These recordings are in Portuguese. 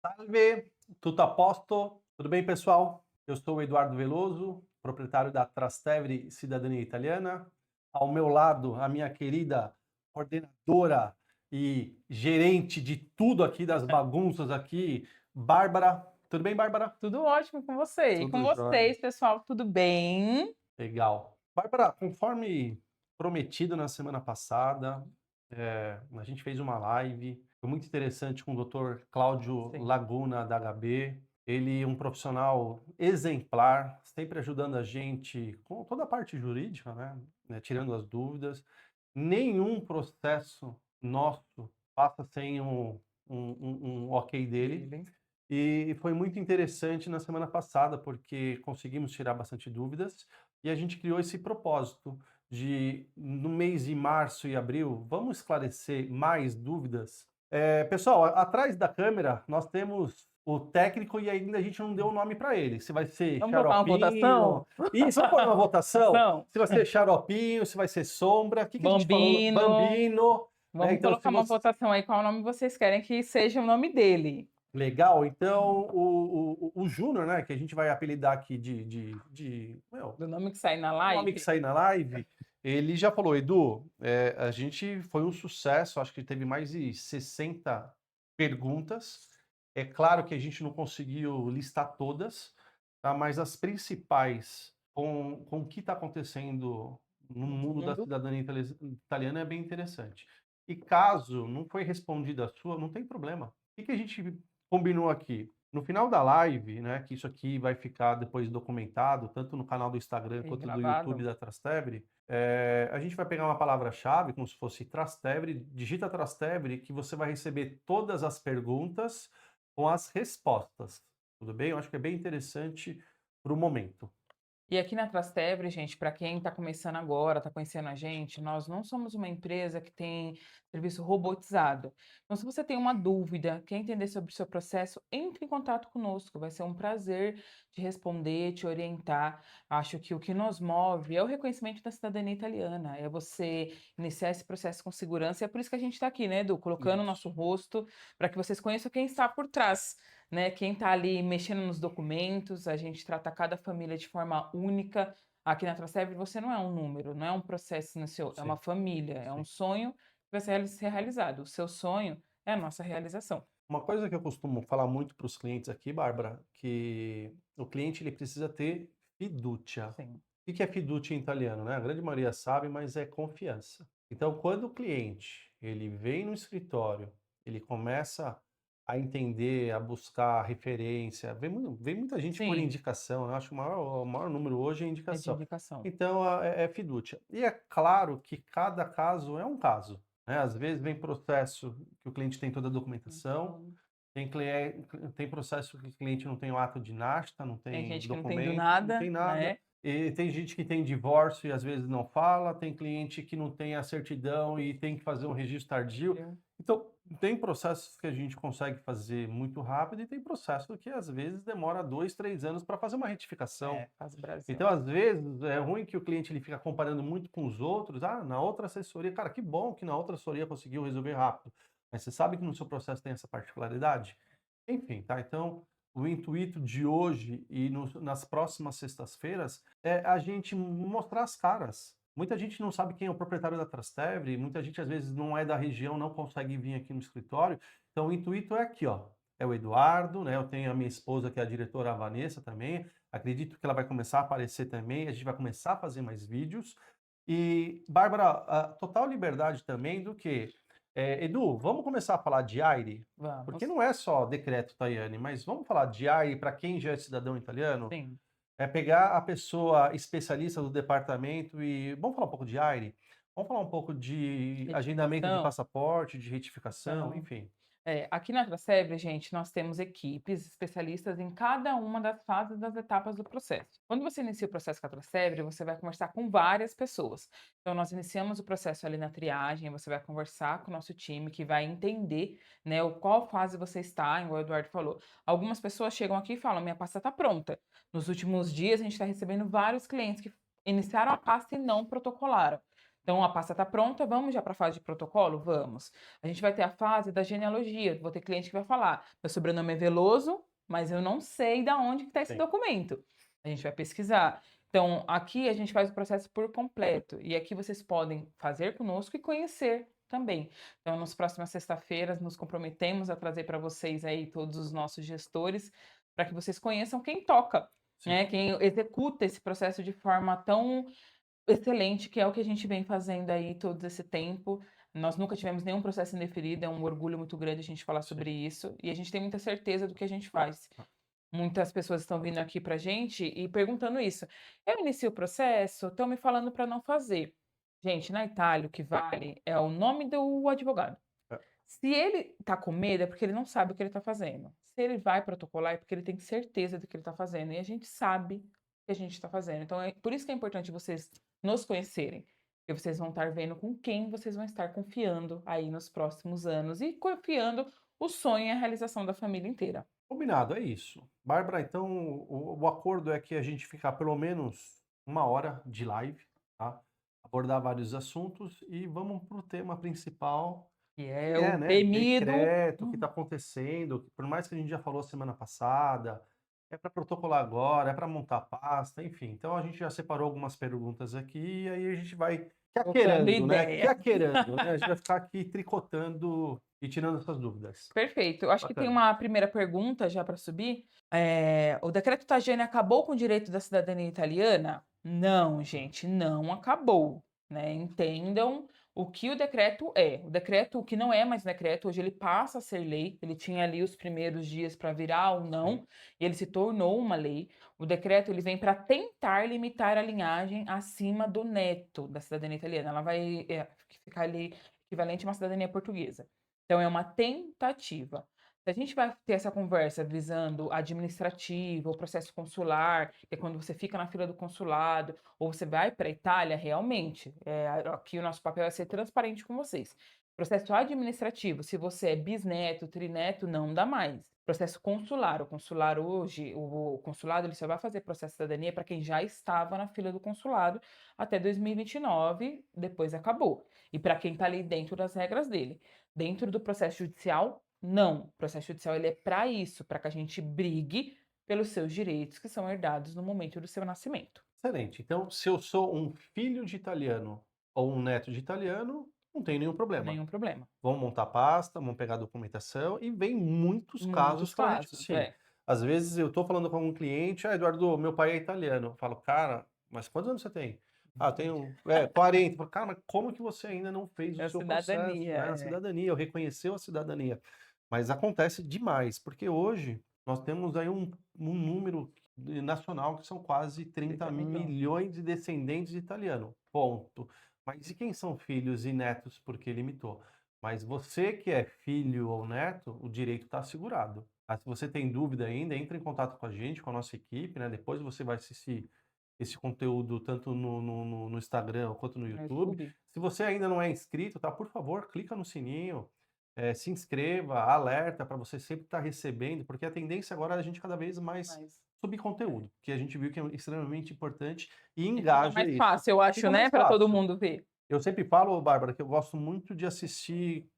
Salve, tutto a posto? Tudo bem, pessoal? Eu sou o Eduardo Veloso, proprietário da Trastevere Cidadania Italiana. Ao meu lado, a minha querida coordenadora e gerente de tudo aqui, das bagunças aqui, Bárbara. Tudo bem, Bárbara? Tudo ótimo com você. E com Tudo jóia. vocês, pessoal, tudo bem? Legal. Bárbara, conforme prometido na semana passada, a gente fez uma live, foi muito interessante com o Dr. Cláudio Sim. Laguna, da HB. Ele é um profissional exemplar, sempre ajudando a gente com toda a parte jurídica, né, tirando as dúvidas. Nenhum processo nosso passa sem um ok dele. Ele. E foi muito interessante na semana passada, porque conseguimos tirar bastante dúvidas e a gente criou esse propósito de, no mês de março e abril, vamos esclarecer mais dúvidas. Pessoal, atrás da câmera nós temos o técnico e ainda a gente não deu o nome para ele. Se vai ser Vamos colocar uma Xaropinho. votação? Isso, vamos pôr uma votação? Não. Se vai ser Xaropinho, se vai ser Sombra. O que que a gente falou? Bambino. Bambino. Né? Vamos Então, se colocar uma você... votação aí, qual nome vocês querem que seja o nome dele. Legal, então o Júnior, né, que a gente vai apelidar aqui Do nome que sai na o nome que live. sair na live, ele já falou, Edu, a gente foi um sucesso, acho que teve mais de 60 perguntas. É claro que a gente não conseguiu listar todas, tá, mas as principais com o que está acontecendo no mundo da cidadania italiana é bem interessante. E caso não foi respondida a sua, não tem problema. O que a gente combinou aqui? No final da live, né, que isso aqui vai ficar depois documentado, tanto no canal do Instagram E quanto do gravado. YouTube da Trastevere, a gente vai pegar uma palavra-chave, como se fosse Trastevere, digita Trastevere, que você vai receber todas as perguntas com as respostas. Tudo bem? Eu acho que é bem interessante para o momento. E aqui na Trastevere, gente, para quem está começando agora, está conhecendo a gente, nós não somos uma empresa que tem serviço robotizado. Então, se você tem uma dúvida, quer entender sobre o seu processo, entre em contato conosco. Vai ser um prazer te responder, te orientar. Acho que o que nos move é o reconhecimento da cidadania italiana, é você iniciar esse processo com segurança. E é por isso que a gente está aqui, né, Edu? Colocando o nosso rosto para que vocês conheçam quem está por trás, né? Quem está ali mexendo nos documentos, a gente trata cada família de forma única. Aqui na Trastevere você não é um número, não é um processo silencioso, é uma Sim, família, é um sim. sonho que vai ser realizado. O seu sonho é a nossa realização. Uma coisa que eu costumo falar muito para os clientes aqui, Bárbara, que o cliente ele precisa ter fiducia. Sim. O que é fiducia em italiano, né? A grande maioria sabe, mas é confiança. Então, quando o cliente ele vem no escritório, ele começa a entender, a buscar referência, vem muita gente por Sim, indicação, eu acho que o maior número hoje é é de indicação. indicação. Então, é fiducia. E é claro que cada caso é um caso, né? Às vezes vem processo que o cliente tem toda a documentação, Então, tem processo que o cliente não tem o ato de nasta, não tem tem gente que não tem do documento, não tem nada, nada. né? E tem gente que tem divórcio e às vezes não fala, tem cliente que não tem a certidão e tem que fazer um registro tardio. Então, tem processos que a gente consegue fazer muito rápido e tem processo que às vezes demora 2, 3 anos para fazer uma retificação. É, faz Brasil. Então, às vezes, é ruim que o cliente ele fica comparando muito com os outros. Ah, na outra assessoria, cara, que bom que na outra assessoria conseguiu resolver rápido. Mas você sabe que no seu processo tem essa particularidade? Enfim, tá? Então, o intuito de hoje e nas próximas sextas-feiras é a gente mostrar as caras. Muita gente não sabe quem é o proprietário da Trastevere, muita gente às vezes não é da região, não consegue vir aqui no escritório. Então, o intuito é aqui, ó. É o Eduardo, né? Eu tenho a minha esposa, que é a diretora a Vanessa também. Acredito que ela vai começar a aparecer também. A gente vai começar a fazer mais vídeos. E, Bárbara, a total liberdade também do que Edu, vamos começar a falar de AIRE? Porque Vamos. não é só decreto Tajani, mas vamos falar de AIRE para quem já é cidadão italiano? Sim. É pegar a pessoa especialista do departamento e vamos falar um pouco de AIRE? Vamos falar um pouco de agendamento de Retificação. passaporte, de retificação, Então, enfim. aqui na Trastevere, gente, nós temos equipes especialistas em cada uma das fases das etapas do processo. Quando você inicia o processo com a Trastevere, você vai conversar com várias pessoas. Então, nós iniciamos o processo ali na triagem, você vai conversar com o nosso time, que vai entender, né, qual fase você está, igual o Eduardo falou. Algumas pessoas chegam aqui e falam, minha pasta está pronta. Nos últimos dias, a gente está recebendo vários clientes que iniciaram a pasta e não protocolaram. Então, a pasta está pronta, vamos já para a fase de protocolo? Vamos. A gente vai ter a fase da genealogia. Vou ter cliente que vai falar: meu sobrenome é Veloso, mas eu não sei de onde está esse Sim. documento. A gente vai pesquisar. Então, aqui a gente faz o processo por completo. E aqui vocês podem fazer conosco e conhecer também. Então, nas próximas sexta-feiras, nos comprometemos a trazer para vocês aí todos os nossos gestores, para que vocês conheçam quem toca, Sim. né? Quem executa esse processo de forma tão excelente, que é o que a gente vem fazendo aí todo esse tempo. Nós nunca tivemos nenhum processo indeferido, é um orgulho muito grande a gente falar Sim. sobre isso, e a gente tem muita certeza do que a gente faz. Muitas pessoas estão vindo aqui pra gente e perguntando isso. Eu inicio o processo, estão me falando para não fazer. Gente, na Itália, o que vale é o nome do advogado. É. Se ele tá com medo, é porque ele não sabe o que ele tá fazendo. Se ele vai protocolar, é porque ele tem certeza do que ele tá fazendo. E a gente sabe o que a gente tá fazendo. Então, é por isso que é importante vocês nos conhecerem. Porque vocês vão estar vendo com quem vocês vão estar confiando aí nos próximos anos. E confiando o sonho e a realização da família inteira. Combinado, é isso. Bárbara, então o acordo é que a gente ficar pelo menos 1 hora de live, tá? Abordar vários assuntos e vamos para o tema principal, Que que é é, o né, temido. decreto, o que está acontecendo, que por mais que a gente já falou semana passada, é para protocolar agora, é para montar pasta, enfim. Então a gente já separou algumas perguntas aqui e aí a gente vai Trocando quaquerando, né? ideia. Quaquerando, né? A gente vai ficar aqui tricotando e tirando essas dúvidas. Perfeito. Eu acho que tem Bacana. uma primeira pergunta já para subir. O decreto Tajani acabou com o direito da cidadania italiana? Não, gente, não acabou, né? Entendam o que o decreto é. O decreto, o que não é mais decreto, hoje ele passa a ser lei. Ele tinha ali os primeiros dias para virar ou Sim. não, e ele se tornou uma lei. O decreto ele vem para tentar limitar a linhagem acima do neto da cidadania italiana. Ela vai ficar ali equivalente a uma cidadania portuguesa. Então, é uma tentativa. Se a gente vai ter essa conversa visando administrativo, o processo consular, que é quando você fica na fila do consulado, ou você vai para a Itália, realmente, aqui o nosso papel é ser transparente com vocês. Processo administrativo, se você é bisneto, trineto, não dá mais. Processo consular, o consular hoje, o consulado ele só vai fazer processo de cidadania para quem já estava na fila do consulado até 2029, depois acabou. E para quem está ali dentro das regras dele. Dentro do processo judicial, não. O processo judicial ele é para isso, para que a gente brigue pelos seus direitos que são herdados no momento do seu nascimento. Excelente. Então, se eu sou um filho de italiano ou um neto de italiano, não tem nenhum problema. Nenhum problema. Vamos montar pasta, vamos pegar a documentação e vem muitos casos Muitos para a gente casos, assim. Às vezes eu estou falando com um cliente, Eduardo, meu pai é italiano. Eu falo, cara, mas quantos anos você tem? Ah, eu tenho 40. Eu falo, cara, mas como que você ainda não fez o É a seu processo, cidadania, né? A cidadania, ou reconheceu a cidadania. Mas acontece demais, porque hoje nós temos aí um número nacional que são quase 30 30 milhões. milhões de descendentes de italiano. Ponto. Mas e quem são filhos e netos porque limitou? Mas você que é filho ou neto, o direito está assegurado. Ah, se você tem dúvida ainda, entre em contato com a gente, com a nossa equipe, né? Depois você vai assistir esse conteúdo tanto no Instagram quanto no No YouTube. YouTube. Se você ainda não é inscrito, tá? Por favor, clica no sininho, se inscreva, alerta para você sempre estar recebendo, porque a tendência agora é a gente cada vez mais Mas subir conteúdo, que a gente viu que é extremamente importante e e fica engaja mais isso. fácil, eu acho, Fica né, mais para todo fácil. mundo ver. Eu sempre falo, Bárbara, que eu gosto muito de assistir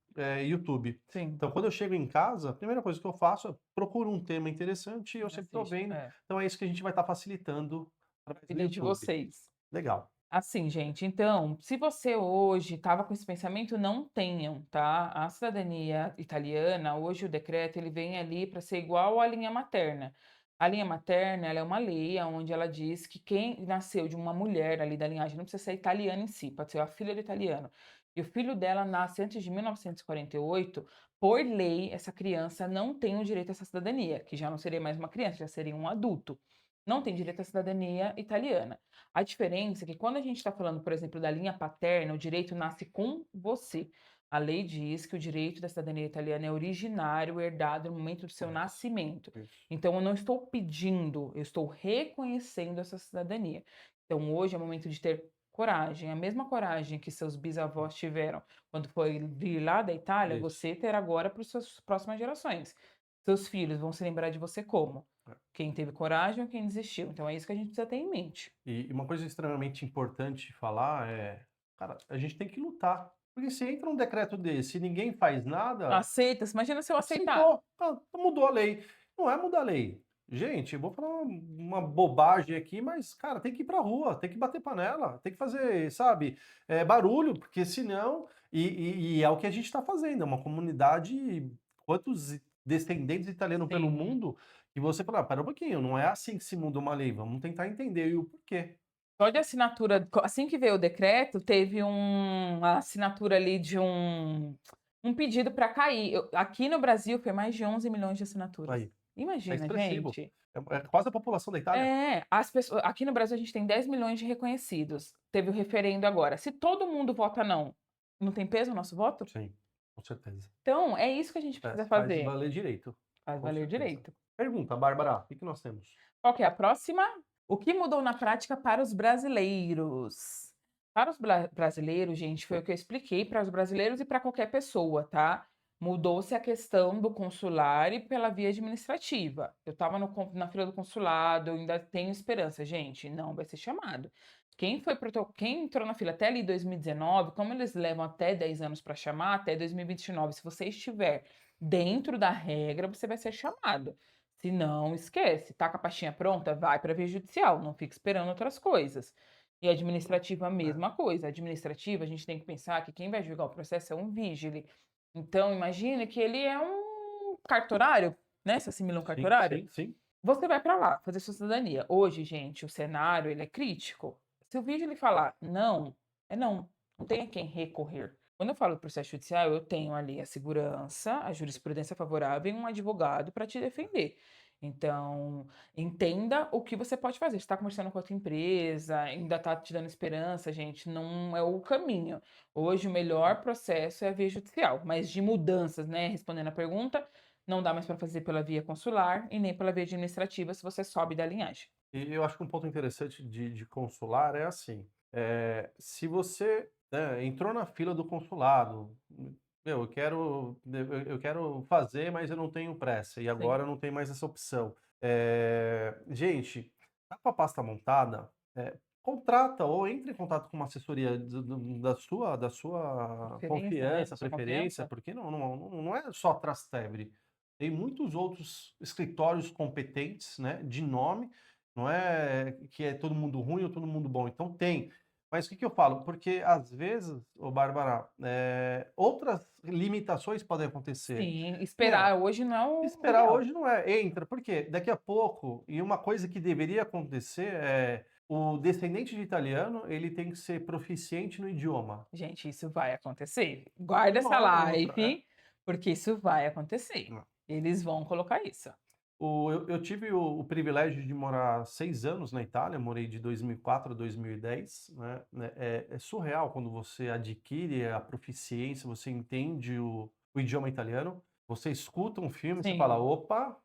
YouTube. Sim, Então, quando eu chego em casa, a primeira coisa que eu faço é procuro um tema interessante e eu sempre estou assiste. vendo. É, Então, é isso que a gente vai estar facilitando através do vida de YouTube. vocês. Legal. Assim, gente, então, se você hoje estava com esse pensamento, não tenham, tá? A cidadania italiana, hoje o decreto, ele vem ali para ser igual à linha materna. A linha materna, ela é uma lei onde ela diz que quem nasceu de uma mulher ali da linhagem, não precisa ser italiana em si, pode ser a filha do italiano, e o filho dela nasce antes de 1948, por lei, essa criança não tem o direito a essa cidadania, que já não seria mais uma criança, já seria um adulto. Não tem direito à cidadania italiana. A diferença é que quando a gente está falando, por exemplo, da linha paterna, o direito nasce com você. A lei diz que o direito da cidadania italiana é originário, herdado no momento do seu Isso, nascimento. isso. Então, eu não estou pedindo, eu estou reconhecendo essa cidadania. Então, hoje é o momento de ter coragem, a mesma coragem que seus bisavós tiveram quando foi vir lá da Itália, Isso. você ter agora para as suas próximas gerações. Seus filhos vão se lembrar de você como? É. Quem teve coragem ou quem desistiu. Então, é isso que a gente precisa ter em mente. E uma coisa extremamente importante de falar é cara, a gente tem que lutar. Porque se entra um decreto desse e ninguém faz nada, Aceita, imagina se eu aceitar. aceitou, mudou a lei. Não é mudar a lei. Gente, eu vou falar uma bobagem aqui, mas, cara, tem que ir pra rua, tem que bater panela, tem que fazer, sabe, barulho, porque senão. E é o que a gente está fazendo, é uma comunidade. Quantos descendentes italianos pelo Sim. mundo, e você fala, pera um pouquinho, não é assim que se muda uma lei, vamos tentar entender o porquê. Só de assinatura, assim que veio o decreto, teve uma assinatura ali de um pedido para cair. Aqui no Brasil foi mais de 11 milhões de assinaturas. Aí, é Imagina, expressivo. gente. É quase a população da Itália. As pessoas, aqui no Brasil a gente tem 10 milhões de reconhecidos. Teve o referendo agora. Se todo mundo vota não, não tem peso o nosso voto? Sim, com certeza. Então, é isso que a gente É, precisa faz fazer. valer direito, Faz com valer certeza. direito. Pergunta, Bárbara, o que nós temos? Qual que é a próxima? O que mudou na prática para os brasileiros? Para os brasileiros, gente, foi o que eu expliquei para os brasileiros e para qualquer pessoa, tá? Mudou-se a questão do consular e pela via administrativa. Eu estava na fila do consulado, eu ainda tenho esperança. Gente, não vai ser chamado. Quem entrou na fila até ali 2019, como eles levam até 10 anos para chamar, até 2029, se você estiver dentro da regra, você vai ser chamado. Se não, esquece. Tá com a pastinha pronta? Vai para a via judicial, não fica esperando outras coisas. E administrativa, a É, mesma coisa. Administrativa, a gente tem que pensar que quem vai julgar o processo é um vigile. Então, imagine que ele é um cartorário, né? Se assimila um sim, cartorário. sim, sim. Você vai para lá fazer sua cidadania. Hoje, gente, o cenário ele é crítico. Se o vigile falar não, é não. Não tem a quem recorrer. Quando eu falo do processo judicial, eu tenho ali a segurança, a jurisprudência favorável e um advogado para te defender. Então, entenda o que você pode fazer. Você está conversando com outra empresa, ainda está te dando esperança, gente, não é o caminho. Hoje, o melhor processo é a via judicial, mas de mudanças, né? Respondendo a pergunta, não dá mais para fazer pela via consular e nem pela via administrativa se você sobe da linhagem. E eu acho que um ponto interessante de consular é assim, se você, né, entrou na fila do consulado, meu, eu quero fazer, mas eu não tenho pressa, e Sim. agora não tem mais essa opção. Gente, tá com a pasta montada, contrata ou entre em contato com uma assessoria da sua Preferência, né? Da confiança, sua preferência, confiança. porque não é só Trastevere. Tem muitos outros escritórios competentes, né, de nome, não é que é todo mundo ruim ou todo mundo bom. Então tem. Mas o que que eu falo? Porque às vezes, ô Bárbara, outras limitações podem acontecer. Sim, Meu, esperar hoje não é o esperar ideal. hoje não é, entra, porque daqui a pouco, e uma coisa que deveria acontecer é o descendente de italiano, ele tem que ser proficiente no idioma. Gente, isso vai acontecer. Guarda Uma essa hora ou outra, live, porque isso vai acontecer. é. Eles vão colocar isso. Eu tive o privilégio de morar 6 anos na Itália, morei de 2004 a 2010, né? É surreal quando você adquire a proficiência, você entende o idioma italiano, você escuta um filme, você fala, Sim, opa,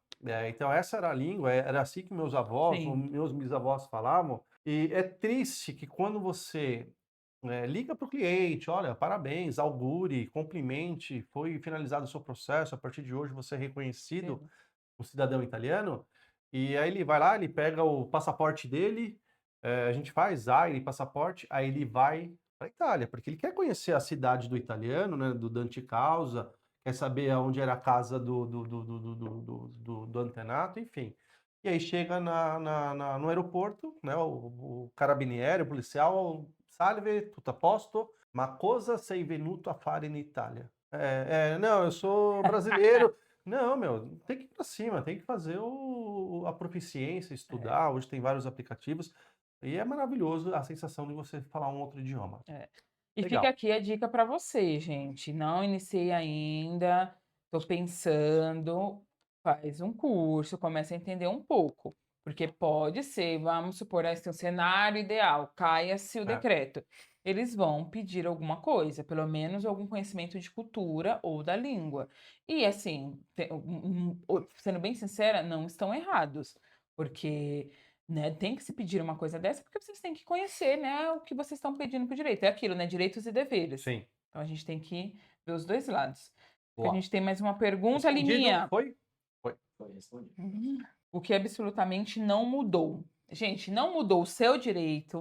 então essa era a língua, era assim que meus avós ou sim, meus bisavós falavam. E é triste que quando você liga para o cliente, olha, parabéns, augure, cumprimente, foi finalizado o seu processo, a partir de hoje você é reconhecido sim. um cidadão italiano, e aí ele vai lá, ele pega o passaporte dele, a gente faz AIRE, passaporte, aí ele vai para Itália, porque ele quer conhecer a cidade do italiano, né, do Dante Causa, quer saber aonde era a casa do antenato, enfim. E aí chega no aeroporto, né, o carabiniere, o policial, salve, tutto a posto, ma cosa sei venuto a fare in Italia? Não, eu sou brasileiro. Não, meu, tem que ir pra cima, tem que fazer a proficiência, É, estudar. Hoje tem vários aplicativos e é maravilhoso a sensação de você falar um outro idioma. é. E fica Legal. aqui a dica para você, gente. Não iniciei ainda, estou pensando, faz um curso, começa a entender um pouco. Porque pode ser, vamos supor, esse é um cenário ideal, caia-se o É, decreto. Eles vão pedir alguma coisa, pelo menos algum conhecimento de cultura ou da língua. E assim, sendo bem sincera, não estão errados. Porque né, tem que se pedir uma coisa dessa, porque vocês têm que conhecer, né, o que vocês estão pedindo por direito. É aquilo, né, direitos e deveres. sim, Então a gente tem que ver os dois lados. Acho que a boa. gente tem mais uma pergunta, Respondido? Liminha. Foi? Foi. O que absolutamente não mudou. Gente, não mudou o seu direito,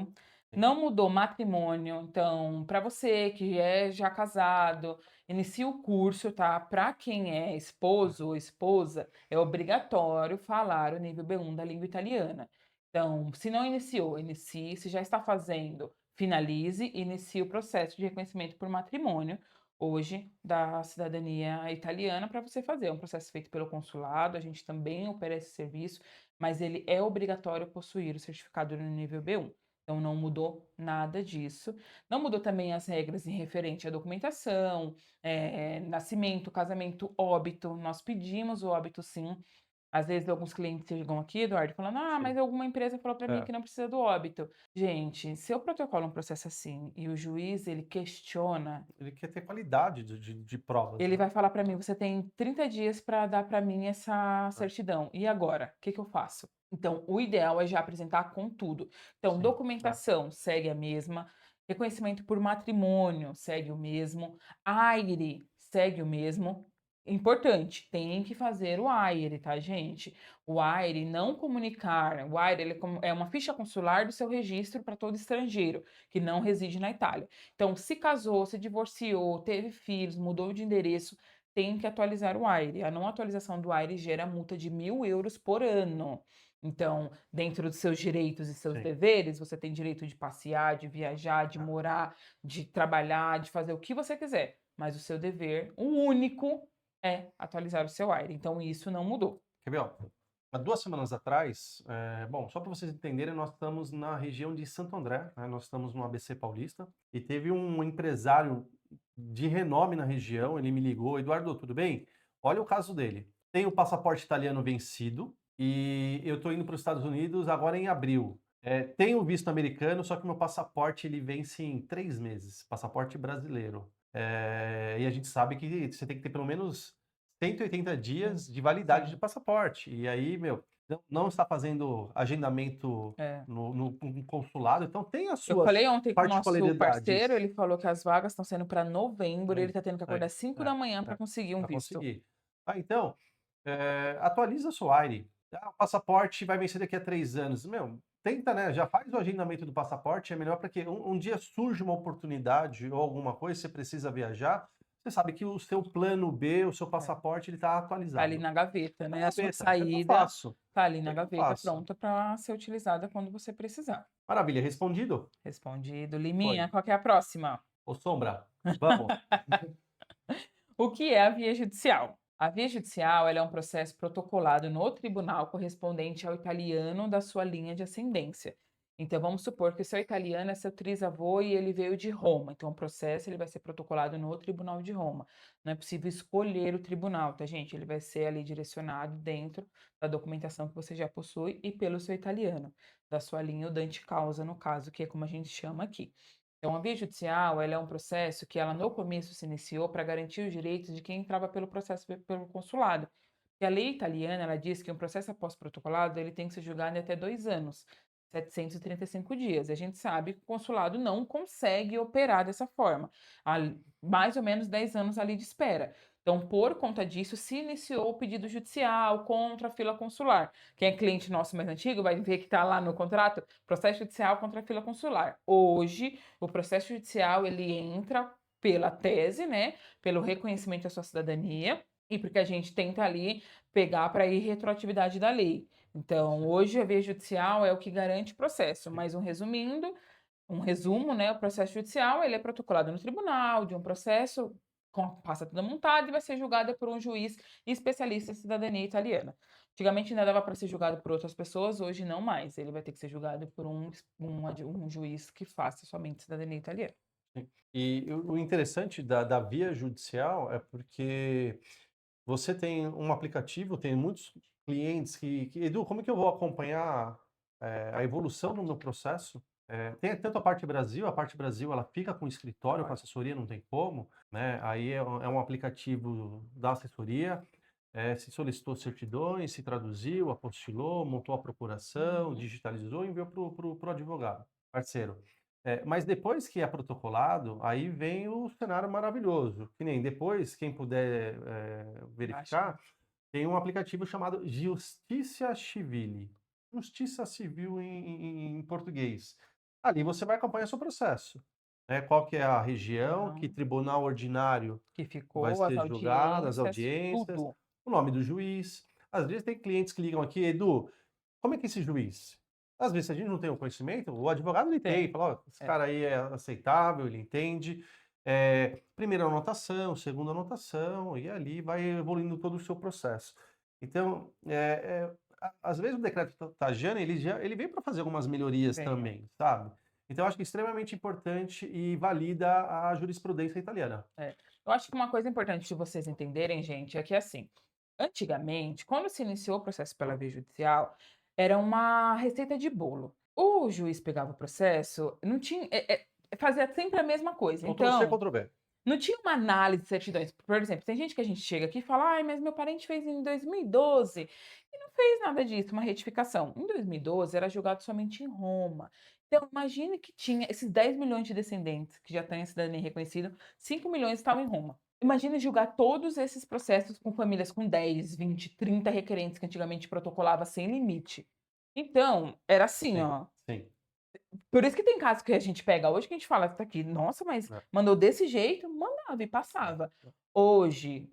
sim, Não mudou matrimônio, então, para você que é já casado, inicia o curso, tá? Para quem é esposo ou esposa, é obrigatório falar o nível B1 da língua italiana. Então, se não iniciou, inicie. Se já está fazendo, finalize e inicie o processo de reconhecimento por matrimônio, hoje, da cidadania italiana, para você fazer. É um processo feito pelo consulado, a gente também oferece esse serviço, mas ele é obrigatório possuir o certificado no nível B1. Então não mudou nada disso. Não mudou também as regras em referente à documentação, nascimento, casamento, óbito. Nós pedimos o óbito sim. Às vezes alguns clientes chegam aqui, Eduardo, falando: "Ah, mas sim. alguma empresa falou para mim É, que não precisa do óbito". Gente, se eu protocolo um processo assim e o juiz ele questiona, ele quer ter qualidade de provas, ele né. vai falar para mim: "Você tem 30 dias para dar para mim essa É, certidão. E agora? O que que eu faço?". Então, o ideal é já apresentar com tudo. Então, sim, é, documentação segue a mesma, reconhecimento por matrimônio segue o mesmo, AIRE segue o mesmo. Importante, tem que fazer o AIRE, tá, gente? O AIRE não comunicar, o AIRE ele é uma ficha consular do seu registro para todo estrangeiro que não reside na Itália. Então, se casou, se divorciou, teve filhos, mudou de endereço, tem que atualizar o AIRE. A não atualização do AIRE gera multa de 1.000 euros por ano. Então, dentro dos seus direitos e seus sim. deveres, você tem direito de passear, de viajar, de morar, de trabalhar, de fazer o que você quiser. Mas o seu dever, o único, é atualizar o seu AIRE. Então, isso não mudou. Quer ver, ó, há 2 semanas atrás, bom, só para vocês entenderem, nós estamos na região de Santo André, né, nós estamos no ABC Paulista, e teve um empresário de renome na região, ele me ligou: "Eduardo, tudo bem? Olha o caso dele, tem o passaporte italiano vencido, e eu estou indo para os Estados Unidos agora em abril. Tenho visto americano, só que meu passaporte ele vence em 3 meses, passaporte brasileiro. E a gente sabe que você tem que ter pelo menos 180 dias de validade de Sim, passaporte. E aí, meu, não está fazendo agendamento é. no consulado, então tem as Eu suas falei ontem com o nosso parceiro, particularidades. ele falou que as vagas estão sendo para novembro, e ele Aí, está tendo que acordar aí, 5 é, da manhã para é, conseguir um pra visto. conseguir. Então, atualiza o seu AIRE. Ah, o passaporte vai vencer daqui a 3 anos. Meu, tenta, né? Já faz o agendamento do passaporte, é melhor para que um dia surge uma oportunidade ou alguma coisa, você precisa viajar, você sabe que o seu plano B, o seu É. passaporte, ele está Tá ali atualizado. na gaveta, Tá né, na a sua gaveta, é o que eu saída faço. tá ali É na o que eu gaveta faço. pronta para ser utilizada quando você precisar. Maravilha, respondido? Respondido. Foi. Liminha, qual que é a próxima? Ô, Sombra, vamos. O que é a via judicial? A via judicial, ela é um processo protocolado no tribunal correspondente ao italiano da sua linha de ascendência. Então, vamos supor que o seu italiano é seu trisavô e ele veio de Roma. Então, o processo ele vai ser protocolado no Tribunal de Roma. Não é possível escolher o tribunal, tá, gente? Ele vai ser ali direcionado dentro da documentação que você já possui e pelo seu italiano, da sua linha o dante causa, no caso, que é como a gente chama aqui. Então, a via judicial, ela é um processo que ela no começo se iniciou para garantir os direitos de quem entrava pelo processo pelo consulado. E a lei italiana, ela diz que um processo após protocolado, ele tem que ser julgado em até 2 anos, 735 dias. E a gente sabe que o consulado não consegue operar dessa forma. Há mais ou menos 10 anos ali de espera. Então, por conta disso, se iniciou o pedido judicial contra a fila consular. Quem é cliente nosso mais antigo vai ver que está lá no contrato, processo judicial contra a fila consular. Hoje, o processo judicial ele entra pela tese, né, pelo reconhecimento da sua cidadania e porque a gente tenta ali pegar para ir retroatividade da lei. Então, Sim, hoje a via judicial é o que garante o processo, sim. mas um resumo, né, o processo judicial, ele é protocolado no tribunal, de um processo passa tudo montado e vai ser julgado por um juiz especialista em cidadania italiana. Antigamente ainda dava para ser julgado por outras pessoas, hoje não mais. Ele vai ter que ser julgado por um juiz que faça somente cidadania italiana. Sim. E o interessante da via judicial é porque você tem um aplicativo, tem muitos clientes Edu, como é que eu vou acompanhar, a evolução do meu processo? Tem tanto a parte Brasil ela fica com escritório, com assessoria, não tem como, né, aí é um aplicativo da assessoria, se solicitou certidões, se traduziu, apostilou, montou a procuração, Uhum. digitalizou e enviou para o advogado, parceiro. Mas depois que é protocolado, aí vem o cenário maravilhoso, que nem depois, quem puder, Baixa. verificar, tem um aplicativo chamado Justiça Civile, Justiça Civil em português. Ali você vai acompanhar seu processo, né? Qual que é a região, que Então, tribunal ordinário que vai ficou, as ser julgado, as audiências, audiências, tudo. o nome do juiz. Às vezes tem clientes que ligam aqui: "Edu, como é que é esse juiz?". Às vezes, se a gente não tem o conhecimento, o advogado ele tem, Tem. fala: "Ó, esse É. cara aí é aceitável, ele entende". Primeira anotação, segunda anotação, e ali vai evoluindo todo o seu processo. Então, às vezes o decreto Tajani, ele vem para fazer algumas melhorias Vem. também, sabe. Então eu acho que é extremamente importante e valida a jurisprudência italiana. É. Eu acho que uma coisa importante de vocês entenderem, gente, é que assim, antigamente, quando se iniciou o processo pela via judicial, era uma receita de bolo. O juiz pegava o processo, não tinha, fazia sempre a mesma coisa. Ctrl C, Então, Ctrl V. não tinha uma análise de certidões. Por exemplo, tem gente que a gente chega aqui e fala, ai, mas meu parente fez em 2012 e não fez nada disso, uma retificação. Em 2012 era julgado somente em Roma. Então, imagine que tinha esses 10 milhões de descendentes que já têm a cidadania reconhecida, 5 milhões estavam em Roma. Imagina julgar todos esses processos com famílias com 10, 20, 30 requerentes que antigamente protocolava sem limite. Então, era assim, Sim, ó. sim. Por isso que tem casos que a gente pega hoje que a gente fala: "Isso aqui, nossa, mas É, mandou desse jeito", mandava e passava. é. Hoje,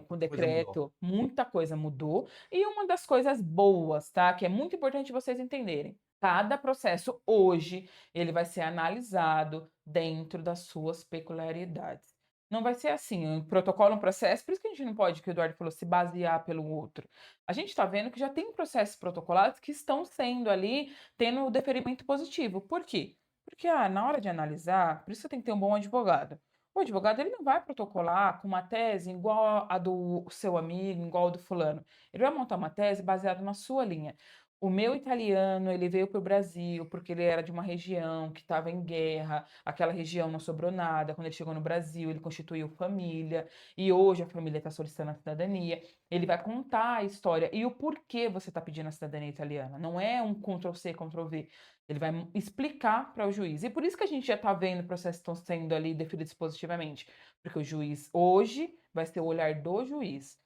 com o Coisa mudou. decreto, muita coisa mudou. E uma das coisas boas, tá, que é muito importante vocês entenderem, cada processo hoje, ele vai ser analisado dentro das suas peculiaridades. Não vai ser assim, um protocolo, um processo, por isso que a gente não pode, que o Eduardo falou, se basear pelo outro. A gente está vendo que já tem processos protocolados que estão sendo ali tendo o deferimento positivo. Por quê? Porque, na hora de analisar, por isso você tem que ter um bom advogado. O advogado ele não vai protocolar com uma tese igual a do seu amigo, igual a do fulano. Ele vai montar uma tese baseada na sua linha. O meu italiano, ele veio para o Brasil porque ele era de uma região que estava em guerra, aquela região não sobrou nada. Quando ele chegou no Brasil, ele constituiu família, e hoje a família está solicitando a cidadania. Ele vai contar a história e o porquê você está pedindo a cidadania italiana. Não é um Ctrl+C, Ctrl+V. Ele vai explicar para o juiz. E por isso que a gente já está vendo processos que estão sendo ali deferidos positivamente. Porque o juiz, hoje, vai ser o olhar do juiz.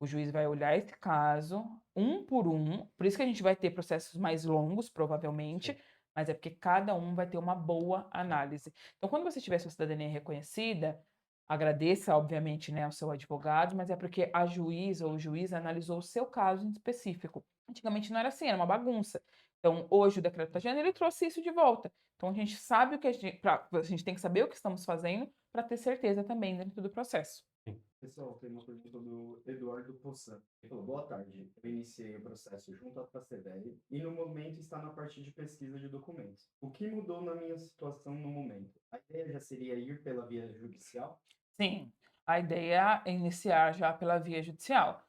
O juiz vai olhar esse caso, um por um. Por isso que a gente vai ter processos mais longos, provavelmente. Sim, Mas é porque cada um vai ter uma boa análise. Então, quando você tiver sua cidadania reconhecida, agradeça, obviamente, né, ao seu advogado, mas é porque a juíza ou o juiz analisou o seu caso em específico. Antigamente não era assim, era uma bagunça. Então, hoje o decreto da Jana, ele trouxe isso de volta. Então, a gente sabe o que a gente tem que saber o que estamos fazendo para ter certeza também dentro do processo. sim. Pessoal, tem uma pergunta do Eduardo Possan. Ele falou: boa tarde, eu iniciei o processo junto à Trastevere e no momento está na parte de pesquisa de documentos. O que mudou na minha situação no momento? A ideia já seria ir pela via judicial? Sim, a ideia é iniciar já pela via judicial.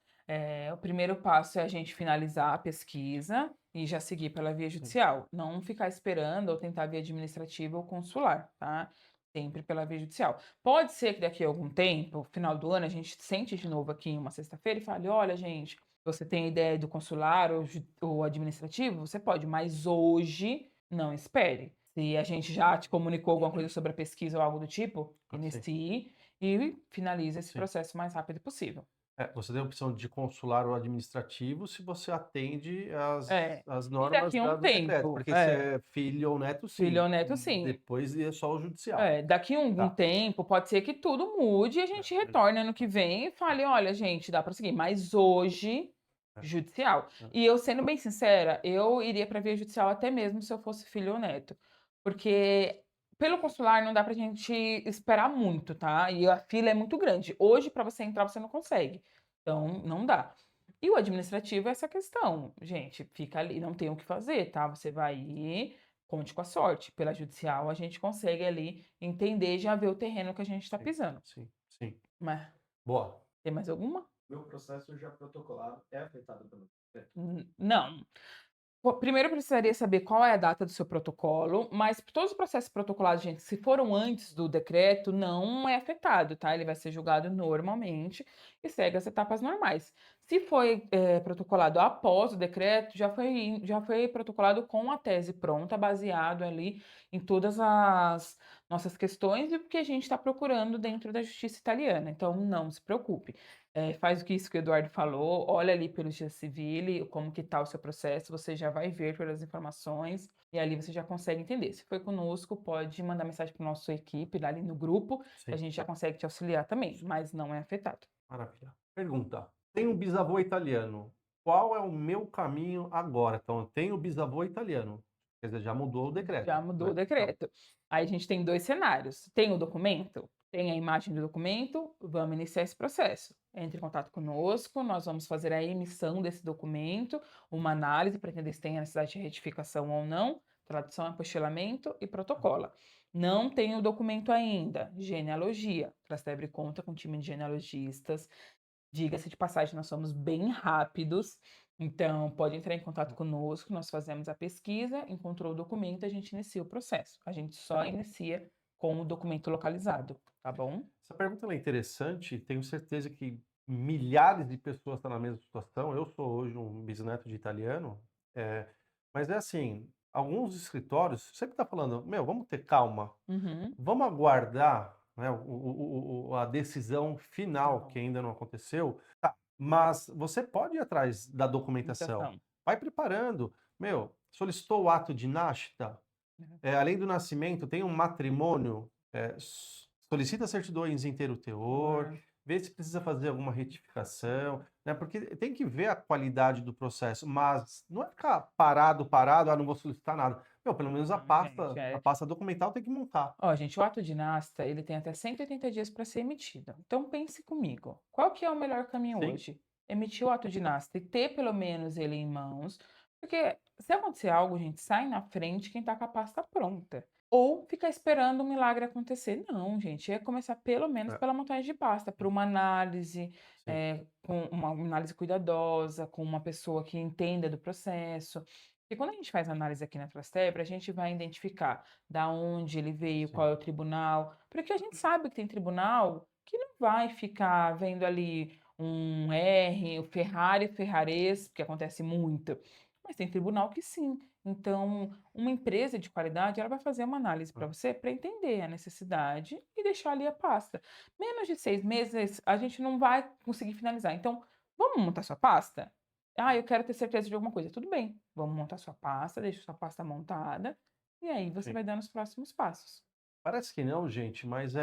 O primeiro passo é a gente finalizar a pesquisa e já seguir pela via Sim. judicial. Não ficar esperando ou tentar via administrativa ou consular, tá? Sempre pela via judicial. Pode ser que daqui a algum tempo, final do ano, a gente sente de novo aqui em uma sexta-feira e fale: olha, gente, você tem ideia do consular ou administrativo? Você pode, mas hoje não espere. Se a gente já te comunicou alguma coisa sobre a pesquisa ou algo do tipo, Sim, inicie e finalize esse sim. processo o mais rápido possível. Você tem a opção de consular ou administrativo se você atende É. as E normas daqui a um do decreto, tempo, porque se é filho ou neto, filho sim. ou neto, sim. Depois é só o judicial. Daqui a algum Tá. tempo, pode ser que tudo mude e a gente retorne ano que vem e fale: olha, gente, dá para seguir, mas hoje, É, judicial. é. E eu, sendo bem sincera, eu iria para via judicial até mesmo se eu fosse filho ou neto. Porque pelo consular não dá pra gente esperar muito, tá? E a fila é muito grande. Hoje, para você entrar, você não consegue. Então, não dá. E o administrativo é essa questão. Gente, fica ali, não tem o que fazer, tá? Você vai ir. Conte com a sorte. Pela judicial, a gente consegue ali entender e já ver o terreno que a gente está Sim, pisando. sim, sim. Mas Boa. tem mais alguma? Meu processo já protocolado é afetado pelo decreto? Não. Primeiro eu precisaria saber qual é a data do seu protocolo, mas todos os processos protocolados, gente, se foram antes do decreto, não é afetado, tá? Ele vai ser julgado normalmente e segue as etapas normais. Se foi protocolado após o decreto, já foi protocolado com a tese pronta, baseado ali em todas as nossas questões e o que a gente está procurando dentro da justiça italiana. Então, não se preocupe. Faz o que isso que o Eduardo falou, olha ali pelo Justiça Civile, como que está o seu processo, você já vai ver pelas informações e ali você já consegue entender. Se foi conosco, pode mandar mensagem para nossa equipe, lá ali no grupo, que a Sim, gente já consegue te auxiliar também, mas não é afetado. maravilha. Pergunta: tenho um bisavô italiano. Qual é o meu caminho agora? Então, eu tenho bisavô italiano. Quer dizer, já mudou o decreto, Já mudou o né? Então, decreto. Aí a gente tem 2 cenários. Tem o documento? Tem a imagem do documento? Vamos iniciar esse processo. Entre em contato conosco, nós vamos fazer a emissão desse documento, uma análise para entender se tem a necessidade de retificação ou não, tradução, apostilamento e protocola. Não tem o documento ainda, genealogia. Trastevere conta com um time de genealogistas. Diga-se de passagem, nós somos bem rápidos, então pode entrar em contato conosco, nós fazemos a pesquisa, encontrou o documento, a gente inicia o processo. A gente só inicia com o documento localizado, tá bom? essa pergunta ela é interessante. Tenho certeza que milhares de pessoas estão na mesma situação. Eu sou hoje um bisneto de italiano, é, mas é assim: alguns escritórios sempre está falando, meu, vamos ter calma. Uhum. Vamos aguardar, né, a decisão final, Não, que ainda não aconteceu, tá, mas você pode ir atrás da documentação. limitação. Vai preparando. Meu, solicitou o ato de nasta, Uhum. além do nascimento, tem um matrimônio, solicita certidões em ter o teor, vê se precisa fazer alguma retificação, né, porque tem que ver a qualidade do processo, mas não é ficar parado, não vou solicitar nada. Meu, pelo menos a Não, gente, pasta, a pasta documental tem que montar. Ó, gente, o ato de nasta, ele tem até 180 dias para ser emitido. Então pense comigo, qual que é o melhor caminho Sim. hoje? Emitir o ato de nasta e ter pelo menos ele em mãos, porque se acontecer algo, gente, sai na frente quem tá com a pasta pronta. Ou ficar esperando um milagre acontecer. Não, gente, é começar pelo menos É, pela montagem de pasta, por uma análise, sim. com uma análise cuidadosa, com uma pessoa que entenda do processo. E quando a gente faz análise aqui na Trastevere, a gente vai identificar da onde ele veio, qual Sim. é o tribunal, porque a gente sabe que tem tribunal que não vai ficar vendo ali um R, o Ferrari, Ferrares, que acontece muito, mas tem tribunal que sim. Então, uma empresa de qualidade, ela vai fazer uma análise para Ah, você para entender a necessidade e deixar ali a pasta. Menos de 6 meses, a gente não vai conseguir finalizar. Então, vamos montar sua pasta? Ah, eu quero ter certeza de alguma coisa. Tudo bem, vamos montar sua pasta, deixa sua pasta montada, e aí você sim. vai dando os próximos passos. Parece que não, gente, mas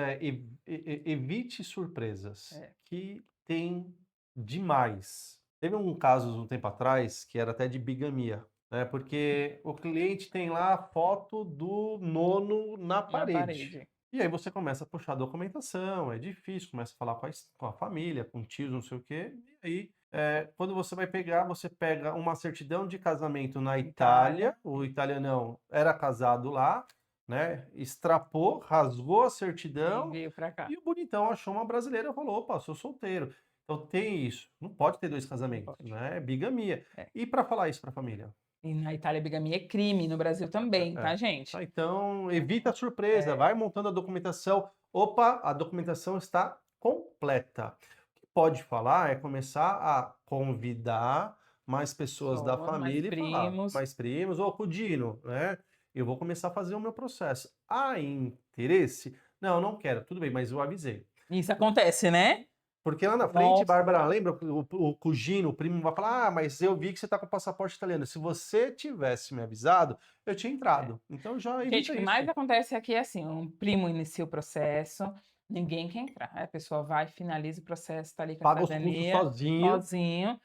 evite surpresas, É. que tem demais. Teve um caso um tempo atrás que era até de bigamia, né? Porque o cliente tem lá a foto do nono na Na parede. parede. E aí você começa a puxar a documentação, é difícil, começa a falar com a família, com tios, não sei o quê. E aí, quando você vai pegar, você pega uma certidão de casamento na Itália, Itália, o italianão era casado lá, né? Extrapou, rasgou a e certidão veio pra cá. e o bonitão achou uma brasileira e falou: opa, sou solteiro. Então tem isso. Não pode ter dois Não casamentos, pode. né? É bigamia. É. E para falar isso para a família? E na Itália, bigamia é crime, no Brasil também, É. tá, gente? Tá, então, evita a surpresa, É, vai montando a documentação. Opa, a documentação está completa. O que pode falar é começar a convidar mais pessoas da pessoas, mais família e falar, primos. mais primos, ô Cudino, né? Eu vou começar a fazer o meu processo. Há interesse? Não, não quero. Tudo bem, mas eu avisei. Isso acontece, né? Porque lá na frente, Nossa, Bárbara, lembra o Cugino, o primo, vai falar: ah, mas eu vi que você está com passaporte italiano. Se você tivesse me avisado, eu tinha é. entrado. Então já Gente, o evita que mais isso. acontece aqui é assim, um primo inicia o processo, ninguém quer entrar, a pessoa vai, finaliza o processo, tá ali com a Paga os custos cidadania, sozinho. sozinho,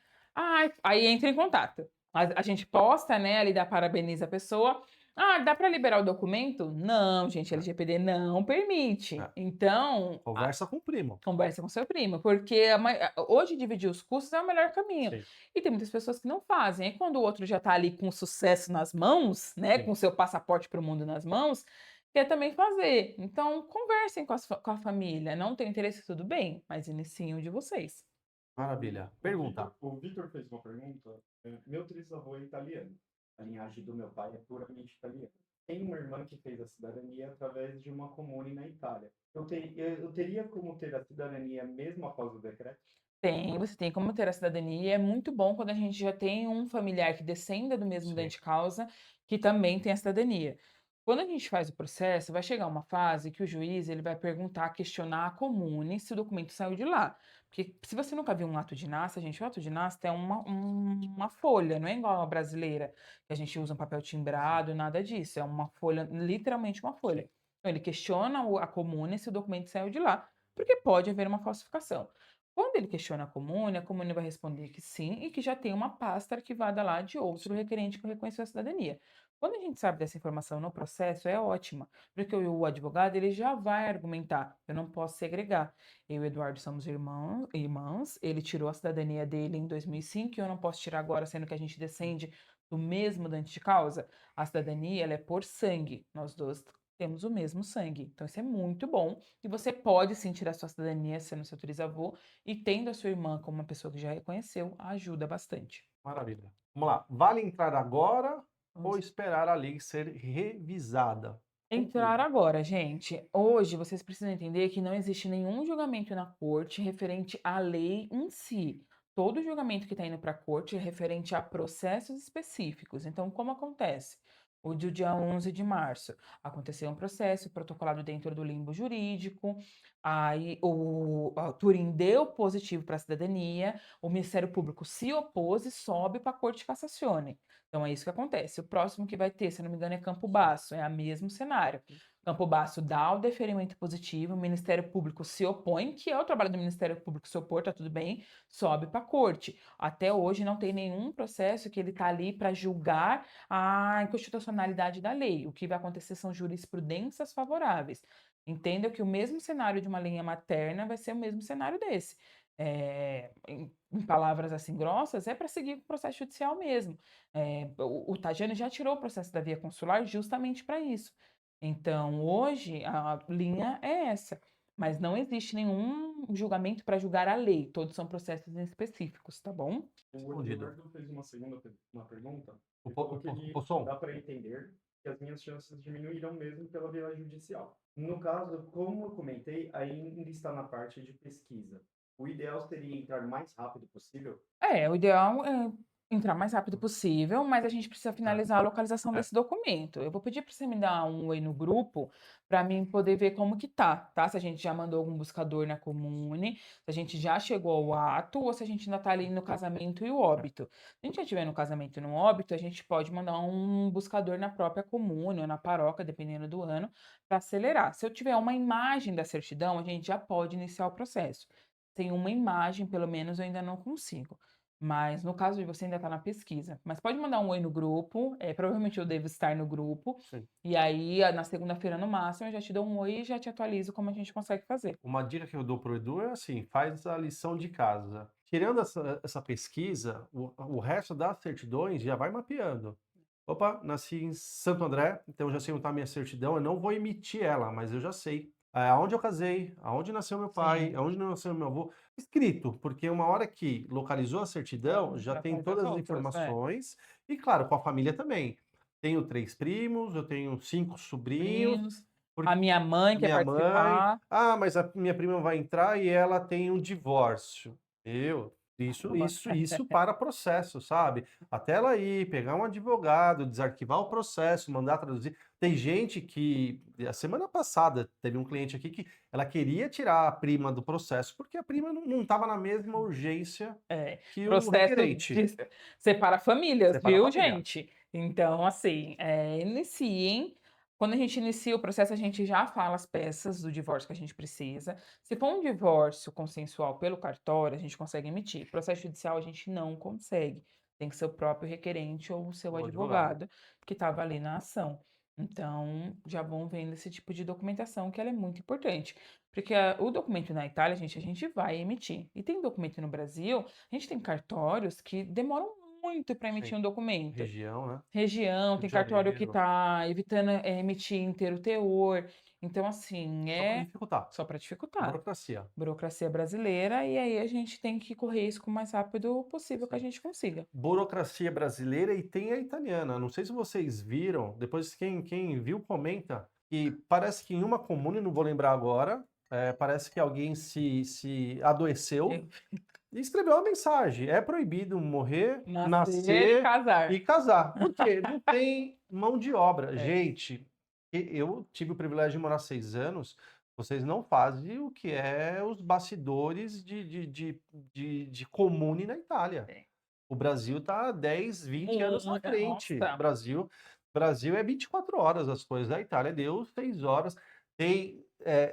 aí entra em contato. A gente posta, né, ali dá parabeniza a pessoa. Ah, dá para liberar o documento? Não, gente, É, LGPD não permite. é. Então, Conversa com o primo. conversa com seu primo, porque hoje dividir os custos é o melhor caminho. Sim, E tem muitas pessoas que não fazem. Aí quando o outro já está ali com sucesso nas mãos, né, sim. com seu passaporte para o mundo nas mãos, quer também fazer. Então, conversem com a família. Não tem interesse, tudo bem, mas iniciem o de vocês. Maravilha. O Pergunta. Vitor fez uma pergunta. Meu trisavô é italiano. A linhagem do meu pai é puramente italiana. Tem uma irmã que fez a cidadania através de uma comune na Itália. Eu teria como ter a cidadania mesmo após o decreto? Tem, você tem como ter a cidadania. E é muito bom quando a gente já tem um familiar que descenda do mesmo Sim, dente de causa, que também tem a cidadania. Quando a gente faz o processo, vai chegar uma fase que o juiz ele vai perguntar, questionar a comune se o documento saiu de lá. Porque se você nunca viu um ato de nasta, gente, o ato de nasta é uma folha, não é igual a brasileira, que a gente usa um papel timbrado, nada disso. É uma folha, literalmente uma folha. Então, ele questiona a comune se o documento saiu de lá, porque pode haver uma falsificação. Quando ele questiona a comune vai responder que sim e que já tem uma pasta arquivada lá de outro requerente que reconheceu a cidadania. Quando a gente sabe dessa informação no processo, é ótima, porque o advogado ele já vai argumentar, eu não posso segregar. Eu e o Eduardo somos irmãos, ele tirou a cidadania dele em 2005 e eu não posso tirar agora, sendo que a gente descende do mesmo dante de causa. A cidadania, ela é por sangue, nós dois temos o mesmo sangue. Então isso é muito bom e você pode sim tirar sua cidadania sendo seu trisavô e tendo a sua irmã como uma pessoa que já reconheceu, ajuda bastante. Maravilha. Vamos lá. Vale entrar agora ou Vamos esperar a lei ser revisada? entrar Concluda. agora, gente. Hoje vocês precisam entender que não existe nenhum julgamento na corte referente à lei em si. Todo julgamento que está indo para a corte é referente a processos específicos. Então, como acontece? O do dia 11 de março aconteceu um processo protocolado dentro do limbo jurídico, aí a Turing deu positivo para a cidadania, o Ministério Público se opôs e sobe para a Corte de Cassazione. Então é isso que acontece. O próximo que vai ter, se eu não me engano, é Campo Basso, é o mesmo cenário. Campo Basso dá o deferimento positivo, o Ministério Público se opõe, que é o trabalho do Ministério Público se opor, tá tudo bem, sobe para a corte. Até hoje não tem nenhum processo que ele está ali para julgar a inconstitucionalidade da lei. O que vai acontecer são jurisprudências favoráveis. Entenda que o mesmo cenário de uma linha materna vai ser o mesmo cenário desse. Em palavras assim grossas, é para seguir o processo judicial mesmo. O Tajani já tirou o processo da via consular justamente para isso. Então, hoje, a linha é essa. Mas não existe nenhum julgamento para julgar a lei. Todos são processos específicos, tá bom? O Respondido. Eduardo fez uma segunda uma pergunta. O Ele Po- falou o que Po- Poção, dá para entender que as minhas chances diminuíram mesmo pela via judicial. No caso, como eu comentei, ainda está na parte de pesquisa. O ideal seria entrar o mais rápido possível. O ideal é entrar o mais rápido possível, mas a gente precisa finalizar a localização é. desse documento. Eu vou pedir para você me dar um oi no grupo para mim poder ver como que tá? Se a gente já mandou algum buscador na comune, se a gente já chegou ao ato ou se a gente ainda está ali no casamento e o óbito. Se a gente já estiver no casamento e no óbito, a gente pode mandar um buscador na própria comune ou na paróquia, dependendo do ano, para acelerar. Se eu tiver uma imagem da certidão, a gente já pode iniciar o processo. Sem uma imagem, pelo menos, eu ainda não consigo. Mas no caso de você ainda está na pesquisa. Mas pode mandar um oi no grupo. Provavelmente eu devo estar no grupo. Sim. E aí, na segunda-feira, no máximo, eu já te dou um oi e já te atualizo como a gente consegue fazer. Uma dica que eu dou pro Edu é assim, faz a lição de casa. Tirando essa pesquisa, o resto das certidões já vai mapeando. Opa, nasci em Santo André, então eu já sei onde está a minha certidão, eu não vou emitir ela, mas eu já sei. Aonde eu casei, aonde nasceu meu pai, Sim. aonde nasceu meu avô. Escrito, porque uma hora que localizou a certidão, já Já tem faz as todas as outras, informações. E claro, com a família também. Tenho 3 primos, eu tenho 5 sobrinhos, Primos. porque A minha mãe a quer minha mãe. participar. Ah, mas a minha prima vai entrar e ela tem um divórcio. Caramba. Isso para processo, sabe? Até ela ir, pegar um advogado, desarquivar o processo, mandar traduzir. Tem gente que, a semana passada, teve um cliente aqui que ela queria tirar a prima do processo porque a prima não estava na mesma urgência que o Processo requerente. de separa famílias, Separa a viu, família. gente? Então, assim, iniciem. Quando a gente inicia o processo, a gente já fala as peças do divórcio que a gente precisa. Se for um divórcio consensual pelo cartório, a gente consegue emitir. Processo judicial, a gente não consegue. Tem que ser o próprio requerente ou o seu O advogado. advogado que estava ali na ação. Então, já vão vendo esse tipo de documentação, que ela é muito importante. Porque o documento na Itália, gente, a gente vai emitir. E tem documento no Brasil, a gente tem cartórios que demoram muito para emitir Sim. um documento. Região, né? Região, Rio tem de cartório que Janeiro. está evitando emitir inteiro teor. Então, assim, Só para dificultar. só para dificultar. Burocracia. Burocracia brasileira, e aí a gente tem que correr isso o mais rápido possível que a gente consiga. Burocracia brasileira e tem a italiana. Não sei se vocês viram, depois quem viu comenta, que parece que em uma comune, não vou lembrar agora, parece que alguém se adoeceu Eu- e escreveu uma mensagem. É proibido morrer, Nascer e nascer casar. e casar. Por quê? Não tem mão de obra. É. Gente, Eu tive o privilégio de morar 6 anos, vocês não fazem o que é os bastidores de comune na Itália. É. O Brasil está 10, 20 anos na frente. Nossa, Brasil é 24 horas as coisas. Da Itália deu 6 horas. Tem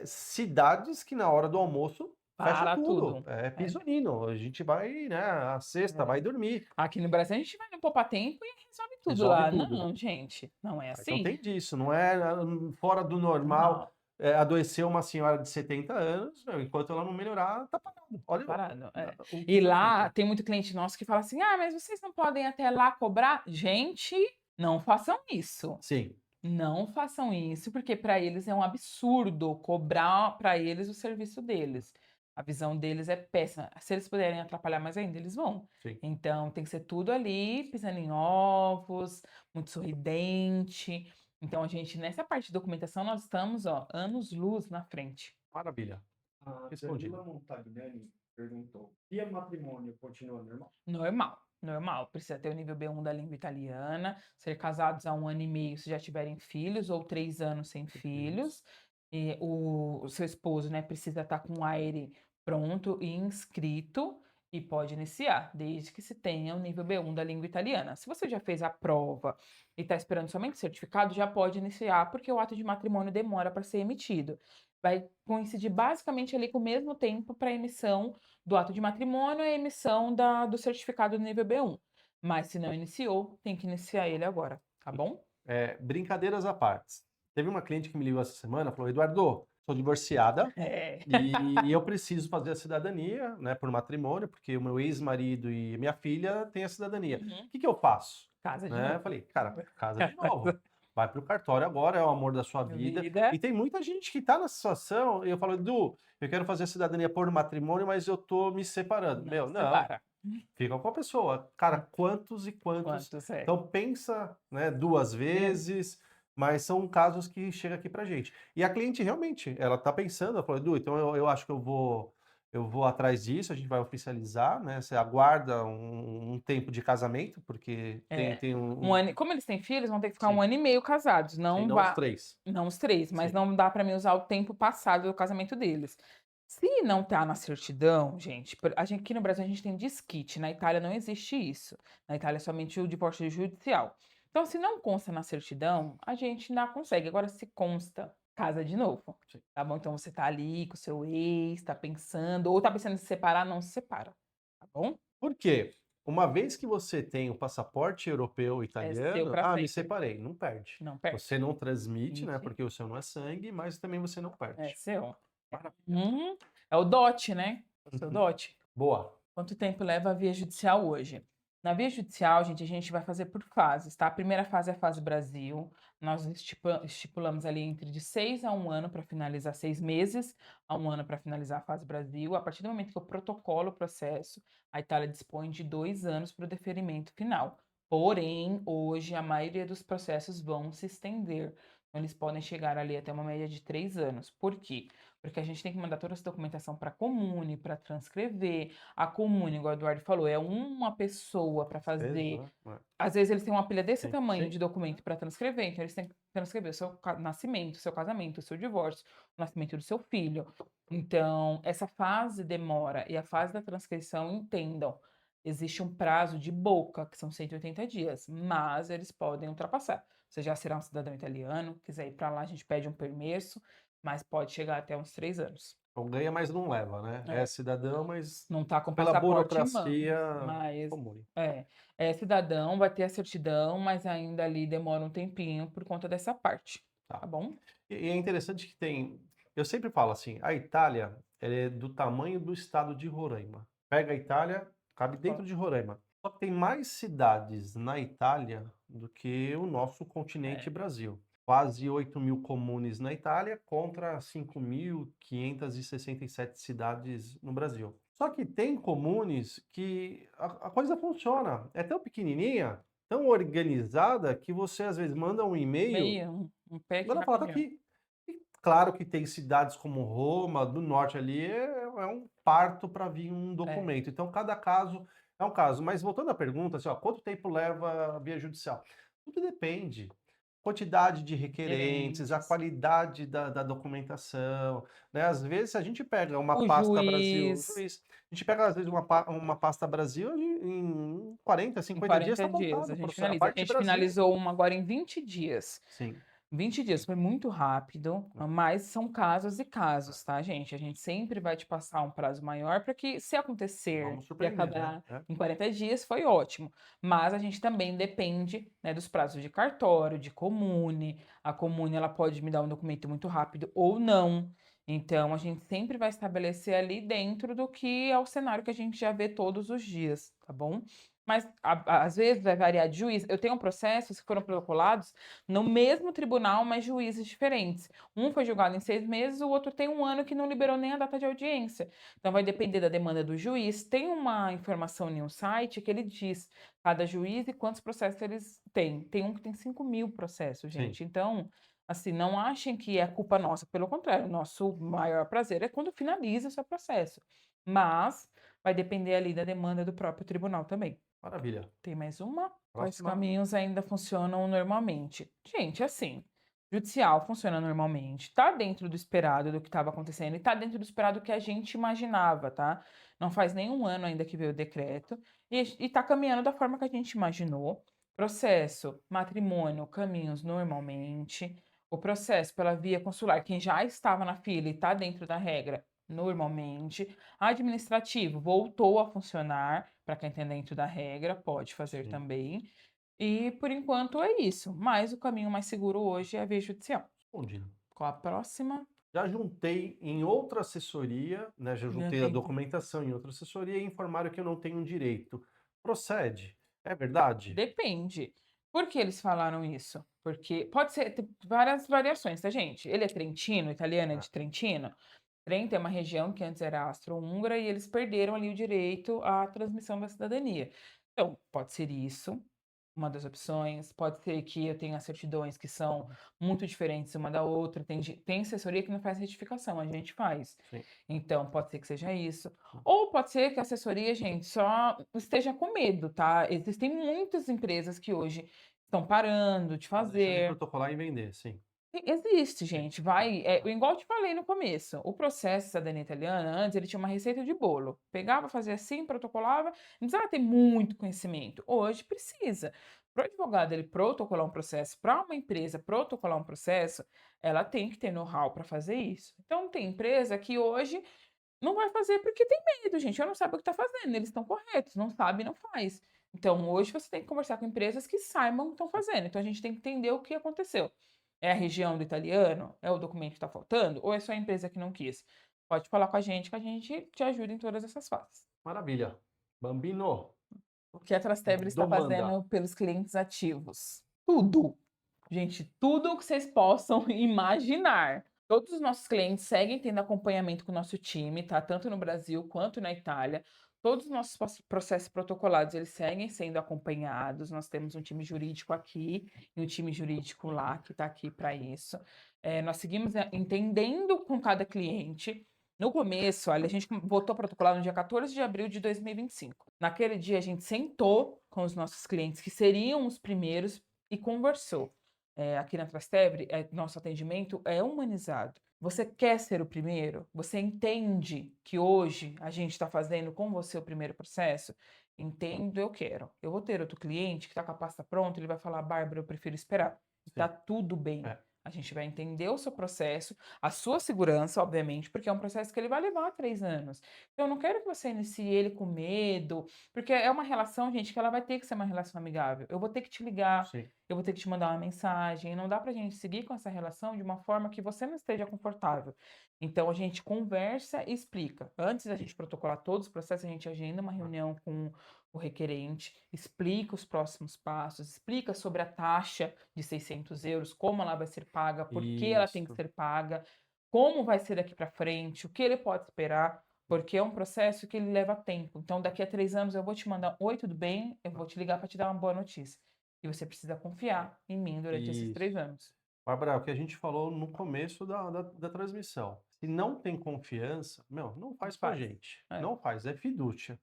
cidades que na hora do almoço fecha para tudo. tudo. É É, pisolino. A gente vai, né, à sexta, é. vai dormir. Aqui no Brasil a gente vai no Poupa Tempo e resolve tudo Resolve lá. tudo. Não, gente, não é Então assim. tem disso, não é fora do normal. Não, Adoeceu uma senhora de 70 anos, meu, enquanto ela não melhorar, tá parado. Olha parado. É. o E que foi lá feito. tem muito cliente nosso que fala assim: ah, mas vocês não podem até lá cobrar? Gente, não façam isso. Sim, Não façam isso, porque para eles é um absurdo cobrar para eles o serviço deles. A visão deles é péssima. Se eles puderem atrapalhar mais ainda, eles vão. sim. Então tem que ser tudo ali, pisando em ovos, muito sorridente. Então, a gente, nessa parte de documentação, nós estamos, ó, anos-luz na frente. Maravilha. A Respondido. Danila Montagnani perguntou: e a matrimônio continua normal? Normal, normal. Precisa ter o nível B1 da língua italiana, ser casados há 1 ano e meio se já tiverem filhos, ou 3 anos sem filhos. E o seu esposo, né, precisa estar com o AIRE pronto e inscrito e pode iniciar, desde que se tenha o nível B1 da língua italiana. Se você já fez a prova e está esperando somente o certificado, já pode iniciar, porque o ato de matrimônio demora para ser emitido. Vai coincidir basicamente ali com o mesmo tempo para a emissão do ato de matrimônio e a emissão do certificado do nível B1. Mas se não iniciou, tem que iniciar ele agora, tá bom? Brincadeiras à parte. Teve uma cliente que me ligou essa semana, falou: Eduardo, sou divorciada É. e eu preciso fazer a cidadania, né, por matrimônio, porque o meu ex-marido e minha filha têm a cidadania. Uhum. O que eu faço? Casa de Né? Eu novo. falei, cara, casa de novo. Vai para o cartório agora, é o amor da sua vida. Vida. E tem muita gente que está nessa situação, e eu falo: Edu, eu quero fazer a cidadania por matrimônio, mas eu tô me separando. Meu, Não não, separa. fica com a pessoa. Cara, quantos e quantos. Quantos é? Então pensa, né, 2 vezes, mas são casos que chegam aqui pra gente. E a cliente realmente, ela tá pensando, ela falou: Edu, então eu acho que eu vou atrás disso, a gente vai oficializar, né? Você aguarda um tempo de casamento, porque É. tem Como eles têm filhos, vão ter que ficar sim, 1 ano e meio casados. sim, Não não os vá. 3. Não os 3, mas Sim. não dá para mim usar o tempo passado do casamento deles. Se não tá na certidão, gente, a gente aqui no Brasil a gente tem desquite, na Itália não existe isso. Na Itália é somente o divórcio judicial. Então, se não consta na certidão, a gente ainda consegue. Agora, se consta, casa de novo. Sim. Tá bom? Então você tá ali com o seu ex, tá pensando, ou tá pensando em se separar, não se separa. Tá bom? Por quê? Uma vez que você tem o passaporte europeu É seu italiano, pra me sempre. separei, não perde. Não perde. Você não transmite, né? Transmite. Porque o seu não é sangue, mas também você não É perde. seu. Maravilha. É o dote, né? O seu Uhum. dote. Boa. Quanto tempo leva a via judicial hoje? Na via judicial, gente, a gente vai fazer por fases, tá? A primeira fase é a fase Brasil. Nós estipulamos ali entre de 6 a 1 ano para finalizar, 6 meses a 1 ano para finalizar a fase Brasil. A partir do momento que eu protocolo o processo, a Itália dispõe de 2 anos para o deferimento final. Porém, hoje a maioria dos processos vão se estender. Então, eles podem chegar ali até uma média de 3 anos. Por quê? Porque a gente tem que mandar toda essa documentação para a Comune, para transcrever. A Comune, igual o Eduardo falou, é uma pessoa para fazer. Exato. Às vezes eles têm uma pilha desse Sim, tamanho sim. de documento para transcrever, então eles têm que transcrever o seu nascimento, o seu casamento, o seu divórcio, o nascimento do seu filho. Então, essa fase demora e a fase da transcrição, entendam, existe um prazo de boca, que são 180 dias, mas eles podem ultrapassar. Você já será um cidadão italiano, quiser ir para lá, a gente pede um permesso, mas pode chegar até uns 3 anos. Então ganha, mas não leva, né? É É. cidadão, mas Não tá com pela passaporte em mãos, burocracia mas comum. é cidadão, vai ter a certidão, mas ainda ali demora um tempinho por conta dessa parte, Tá. tá bom? E é interessante que tem. Eu sempre falo assim: a Itália ela é do tamanho do estado de Roraima. Pega a Itália, cabe dentro de Roraima. Só que tem mais cidades na Itália do que o nosso continente É. Brasil. Quase 8.000 comunes na Itália contra 5.567 cidades no Brasil. Só que tem comunes que a coisa funciona. É tão pequenininha, tão organizada, que você às vezes manda um e-mail, Meio, um pack ela fala, tá rapidinho. aqui. E claro que tem cidades como Roma, do norte ali, é um parto para vir um documento. Então, cada caso é um caso. Mas voltando à pergunta, assim, ó, quanto tempo leva a via judicial? Tudo depende. quantidade de requerentes, a Gerentes. qualidade da documentação, né? Às vezes, se a gente pega uma O pasta Brasil, juiz, juiz, a gente pega, às vezes, uma pasta Brasil em 40, em 50 dias 40 está dias montado a o gente processo. A finaliza. A parte gente Brasil, finalizou uma agora em 20 dias. sim. 20 dias foi muito rápido, mas são casos e casos, tá, gente? A gente sempre vai te passar um prazo maior para que, se acontecer Vamos e surpreender, né? acabar em 40 dias, foi ótimo. Mas a gente também depende, né, dos prazos de cartório, de comune. A comune, ela pode me dar um documento muito rápido ou não. Então, a gente sempre vai estabelecer ali dentro do que é o cenário que a gente já vê todos os dias, tá bom? Mas, às vezes, vai variar de juiz. Eu tenho processos que foram protocolados no mesmo tribunal, mas juízes diferentes. Um foi julgado em 6 meses, o outro tem 1 ano que não liberou nem a data de audiência. Então vai depender da demanda do juiz. Tem uma informação em um site que ele diz cada juiz e quantos processos eles têm. Tem um que tem 5.000 processos, Sim. gente. Então, assim, não achem que é culpa nossa. Pelo contrário, o nosso maior prazer é quando finaliza o seu processo. Mas vai depender ali da demanda do próprio tribunal também. Maravilha. Tem mais uma? Quais Próxima. caminhos ainda funcionam normalmente? Gente, assim, judicial funciona normalmente, tá dentro do esperado do que estava acontecendo e tá dentro do esperado que a gente imaginava, tá? Não faz nem 1 ano ainda que veio o decreto e tá caminhando da forma que a gente imaginou. Processo, matrimônio, caminhos normalmente. O processo pela via consular, quem já estava na fila e tá dentro da regra, normalmente. Administrativo voltou a funcionar, para quem está dentro da regra, pode fazer Sim. também. E por enquanto é isso. Mas o caminho mais seguro hoje é a via judicial. Respondido. Qual a próxima? Já juntei em outra assessoria, né? Já Já juntei a tem. documentação em outra assessoria e informaram que eu não tenho direito. Procede? É verdade? Depende. Por que eles falaram isso? Porque pode ser, tem várias variações, tá, gente? Ele é trentino, italiano é Ah, de Trentino. Trento é uma região que antes era austro-húngara e eles perderam ali o direito à transmissão da cidadania. Então, pode ser isso, uma das opções. Pode ser que eu tenha certidões que são muito diferentes uma da outra. Tem assessoria que não faz retificação, a gente faz. sim. Então, pode ser que seja isso. Ou pode ser que a assessoria, gente, só esteja com medo, tá? Existem muitas empresas que hoje estão parando de Tá deixando de fazer. protocolar e vender, sim. Existe, Sim. gente, vai, igual eu te falei no começo, o processo de cidadania italiana, antes ele tinha uma receita de bolo, pegava, fazia assim, protocolava, não precisava ter muito conhecimento, hoje precisa. Para o advogado ele protocolar um processo, para uma empresa protocolar um processo, ela tem que ter know-how para fazer isso. Então tem empresa que hoje não vai fazer porque tem medo, gente, eu não sabe o que está fazendo, eles estão corretos, não sabe, não faz. Então hoje você tem que conversar com empresas que saibam o que estão fazendo, então a gente tem que entender o que aconteceu. É a região do italiano? É o documento que está faltando? Ou é só a empresa que não quis? Pode falar com a gente que a gente te ajuda em todas essas fases. Maravilha. Bambino, O que a Trastevere está domanda. fazendo pelos clientes ativos? Tudo. Gente, tudo o que vocês possam imaginar. Todos os nossos clientes seguem tendo acompanhamento com o nosso time, tá? Tanto no Brasil quanto na Itália. Todos os nossos processos protocolados, eles seguem sendo acompanhados. Nós temos um time jurídico aqui e um time jurídico lá, que está aqui para isso. Nós seguimos entendendo com cada cliente. No começo, olha, a gente voltou a protocolar no dia 14 de abril de 2025. Naquele dia, a gente sentou com os nossos clientes, que seriam os primeiros, e conversou. Aqui na Trastevere, nosso atendimento é humanizado. Você quer ser o primeiro? Você entende que hoje a gente está fazendo com você o primeiro processo? Entendo, eu quero. Eu vou ter outro cliente que está com a pasta pronta, ele vai falar, Bárbara, eu prefiro esperar. Está Sim. tudo bem. É. A gente vai entender o seu processo, a sua segurança, obviamente, porque é um processo que ele vai levar 3 anos. Então, eu não quero que você inicie ele com medo, porque é uma relação, gente, que ela vai ter que ser uma relação amigável. Eu vou ter que te ligar, Sim. eu vou ter que te mandar uma mensagem. Não dá pra gente seguir com essa relação de uma forma que você não esteja confortável. Então, a gente conversa e explica. Antes da gente protocolar todos os processos, a gente agenda uma reunião com o requerente, explica os próximos passos, explica sobre a taxa de 600 euros, como ela vai ser paga, por que ela tem que Isso. ser paga, como vai ser daqui para frente, o que ele pode esperar, porque é um processo que ele leva tempo. Então, daqui a 3 anos eu vou te mandar, oi, tudo bem? Eu vou te ligar para te dar uma boa notícia. E você precisa confiar em mim durante esses Isso. 3 anos. Bárbara, o que a gente falou no começo da transmissão. Se não tem confiança, meu, não Não faz com a faz. gente. É. Não faz, é fidúcia.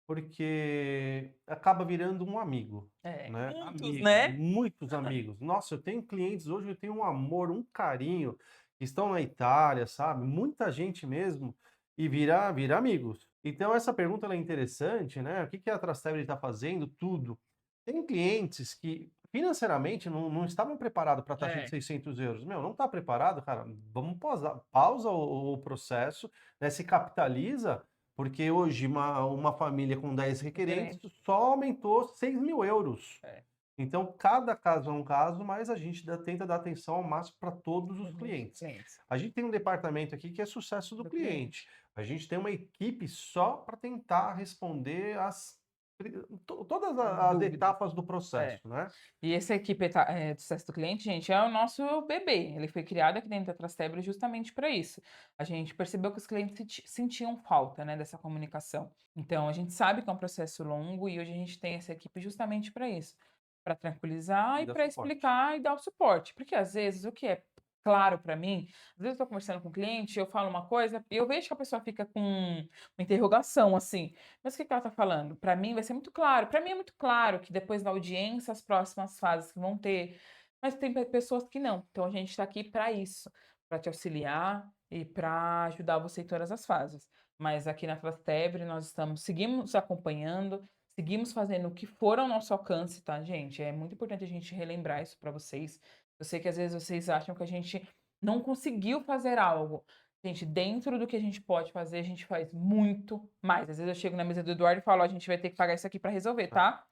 porque acaba virando um amigo, É, né? muitos, Amigo, né? muitos amigos. Nossa, eu tenho clientes hoje, eu tenho um amor, um carinho, que estão na Itália, sabe? Muita gente mesmo, e vira amigos. Então, essa pergunta ela é interessante, né? O que que a Trastevere está fazendo? Tudo. Tem clientes que financeiramente não estavam preparados para a taxa de É, 600 euros. Meu, não está preparado, cara? Vamos pausa o processo, né? Se capitaliza, porque hoje uma família com 10 requerentes diferente. só aumentou 6.000 euros. É, Então, cada caso é um caso, mas a gente tenta dar atenção ao máximo para todos os todos os clientes. clientes A gente tem um departamento aqui que é sucesso do do cliente. cliente. A gente tem uma equipe só para tentar responder todas As as dúvidas. etapas do É. processo, né? E essa equipe de sucesso do cliente, gente, é o nosso bebê. Ele foi criado aqui dentro da Trastevere justamente para isso. A gente percebeu que os clientes sentiam falta, né, dessa comunicação. Então, a gente sabe que é um processo longo e hoje a gente tem essa equipe justamente para isso, para tranquilizar E e dá para suporte. explicar e dar o suporte. Porque às vezes o que é claro para mim, às vezes eu estou conversando com o cliente, eu falo uma coisa e eu vejo que a pessoa fica com uma interrogação assim. Mas o que que ela está falando? Para mim vai ser muito claro. Para mim é muito claro que depois da audiência, as próximas fases que vão ter. Mas tem pessoas que não. Então a gente está aqui para isso, para te auxiliar e para ajudar você em todas as fases. Mas aqui na Trastevere seguimos acompanhando, seguimos fazendo o que for ao nosso alcance, tá, gente? É muito importante a gente relembrar isso para vocês. Eu sei que às vezes vocês acham que a gente não conseguiu fazer algo. Gente, dentro do que a gente pode fazer, a gente faz muito mais. Às vezes eu chego na mesa do Eduardo e falo, ó, a gente vai ter que pagar isso aqui para resolver, Ah, tá?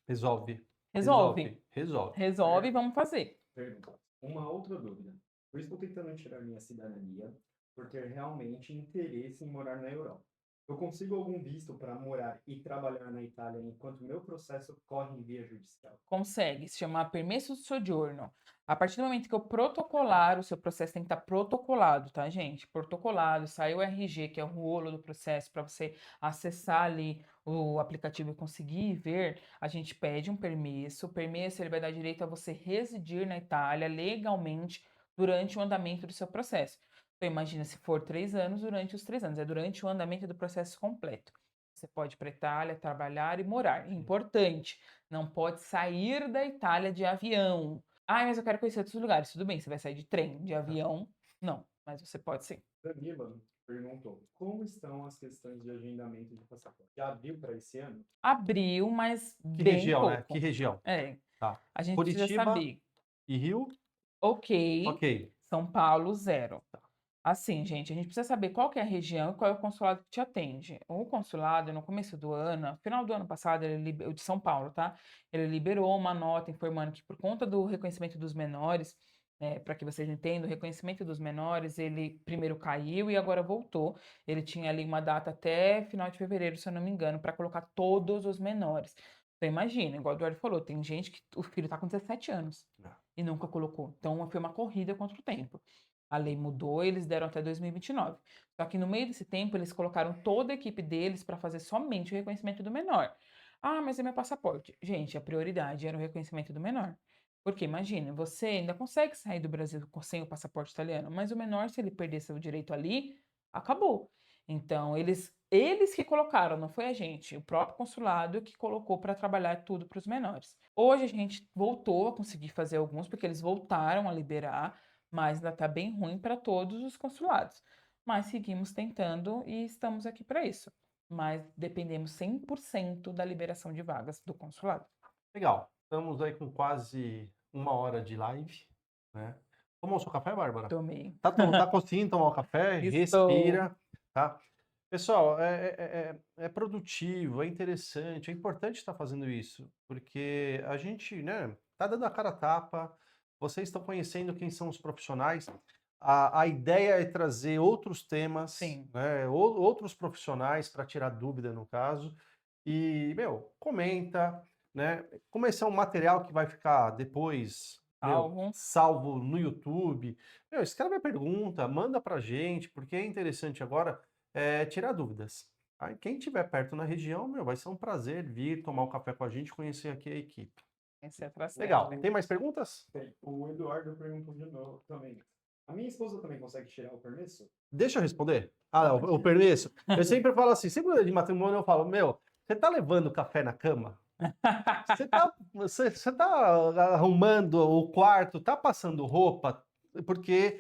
resolve. Resolve. Resolve. Resolve. Resolve e vamos fazer. Pergunta. Uma outra dúvida. Eu estou tentando tirar minha cidadania por ter realmente interesse em morar na Europa. Eu consigo algum visto para morar e trabalhar na Itália enquanto meu processo corre em via judicial? Consegue, se chama permesso de soggiorno. A partir do momento que eu protocolar, o seu processo tem que estar protocolado, tá, gente? Protocolado, saiu o RG, que é o rolo do processo, para você acessar ali o aplicativo e conseguir ver, a gente pede um permesso. O permesso ele vai dar direito a você residir na Itália legalmente durante o andamento do seu processo. Então, imagina se for 3 anos, durante os 3 anos, é durante o andamento do processo completo. Você pode ir para a Itália, trabalhar e morar. Importante. Não pode sair da Itália de avião. Ah, mas eu quero conhecer outros lugares. Tudo bem, você vai sair de trem, de avião, não. Mas você pode sim. Danila perguntou: como estão as questões de agendamento de passaporte? Já abriu para esse ano? Abriu, mas Que bem região, né? Que pouco. região? É, Tá. a gente precisa Curitiba saber. e Rio? Ok, Ok. São Paulo, 0. Assim, gente, a gente precisa saber qual que é a região e qual é o consulado que te atende. O consulado, no começo do ano, final do ano passado, o de São Paulo, tá? Ele liberou uma nota informando que por conta do reconhecimento dos menores, para que vocês entendam, o reconhecimento dos menores, ele primeiro caiu e agora voltou. Ele tinha ali uma data até final de fevereiro, se eu não me engano, para colocar todos os menores. Então imagina, igual o Eduardo falou, tem gente que o filho está com 17 anos e nunca colocou. Então foi uma corrida contra o tempo. A lei mudou, eles deram até 2029. Só que no meio desse tempo, eles colocaram toda a equipe deles para fazer somente o reconhecimento do menor. Ah, mas é meu passaporte. Gente, a prioridade era o reconhecimento do menor. Porque imagina, você ainda consegue sair do Brasil sem o passaporte italiano, mas o menor, se ele perder seu direito ali, acabou. Então, eles que colocaram, não foi a gente, o próprio consulado que colocou para trabalhar tudo para os menores. Hoje a gente voltou a conseguir fazer alguns, porque eles voltaram a liberar, mas ainda está bem ruim para todos os consulados. Mas seguimos tentando e estamos aqui para isso. Mas dependemos 100% da liberação de vagas do consulado. Legal. Estamos aí com quase 1 hora de live, né? Tomou seu café, Bárbara? Tomei. Tá conseguindo tomar o café? Estou. Respira, tá? Pessoal, é produtivo, é interessante, é importante estar fazendo isso, porque a gente, né, tá dando a cara a tapa, vocês estão conhecendo quem são os profissionais. A ideia é trazer outros temas, Sim. né, outros profissionais para tirar dúvida, no caso. E, meu, comenta, né? Como esse é um material que vai ficar depois, meu, Algo. salvo no YouTube, meu, escreve a pergunta, manda pra gente, porque é interessante agora tirar dúvidas. Aí quem estiver perto na região, meu, vai ser um prazer vir tomar um café com a gente, conhecer aqui a equipe. Esse é para Legal. Tem mais perguntas? Tem. O Eduardo perguntou de novo também. A minha esposa também consegue tirar o permesso? Deixa eu responder. Ah, não, o permesso. Eu sempre falo assim, sempre de matrimônio eu falo, meu, Você tá levando café na cama? Você tá arrumando o quarto, tá passando roupa, porque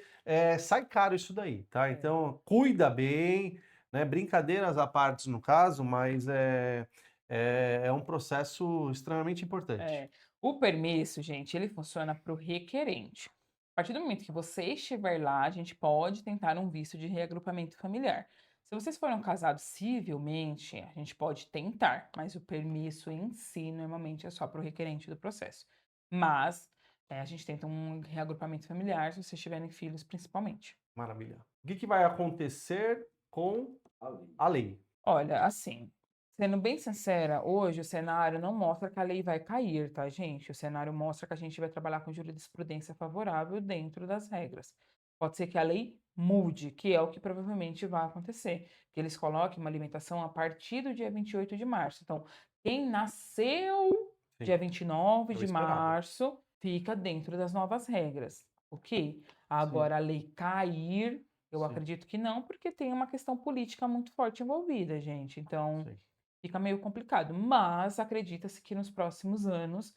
sai caro isso daí, tá? Então, cuida bem, né? Brincadeiras à parte no caso, mas é um processo extremamente importante. É, o permisso, gente, ele funciona para o requerente. A partir do momento que você estiver lá, a gente pode tentar um visto de reagrupamento familiar. Se vocês foram casados civilmente, a gente pode tentar, mas o permisso em si, normalmente, é só para o requerente do processo. Mas a gente tenta um reagrupamento familiar se vocês tiverem filhos, principalmente. Maravilha. O que vai acontecer com A lei. a lei? Olha, assim, sendo bem sincera, hoje o cenário não mostra que a lei vai cair, tá, gente? O cenário mostra que a gente vai trabalhar com jurisprudência favorável dentro das regras. Pode ser que a lei mude, que é o que provavelmente vai acontecer, que eles coloquem uma limitação a partir do dia 28 de março. Então, quem nasceu Sim, dia 29 é o de esperado. março fica dentro das novas regras, ok? Sim, Agora, a lei cair, eu sim, acredito que não, porque tem uma questão política muito forte envolvida, gente. Então, sim. fica meio complicado. Mas acredita-se que nos próximos anos,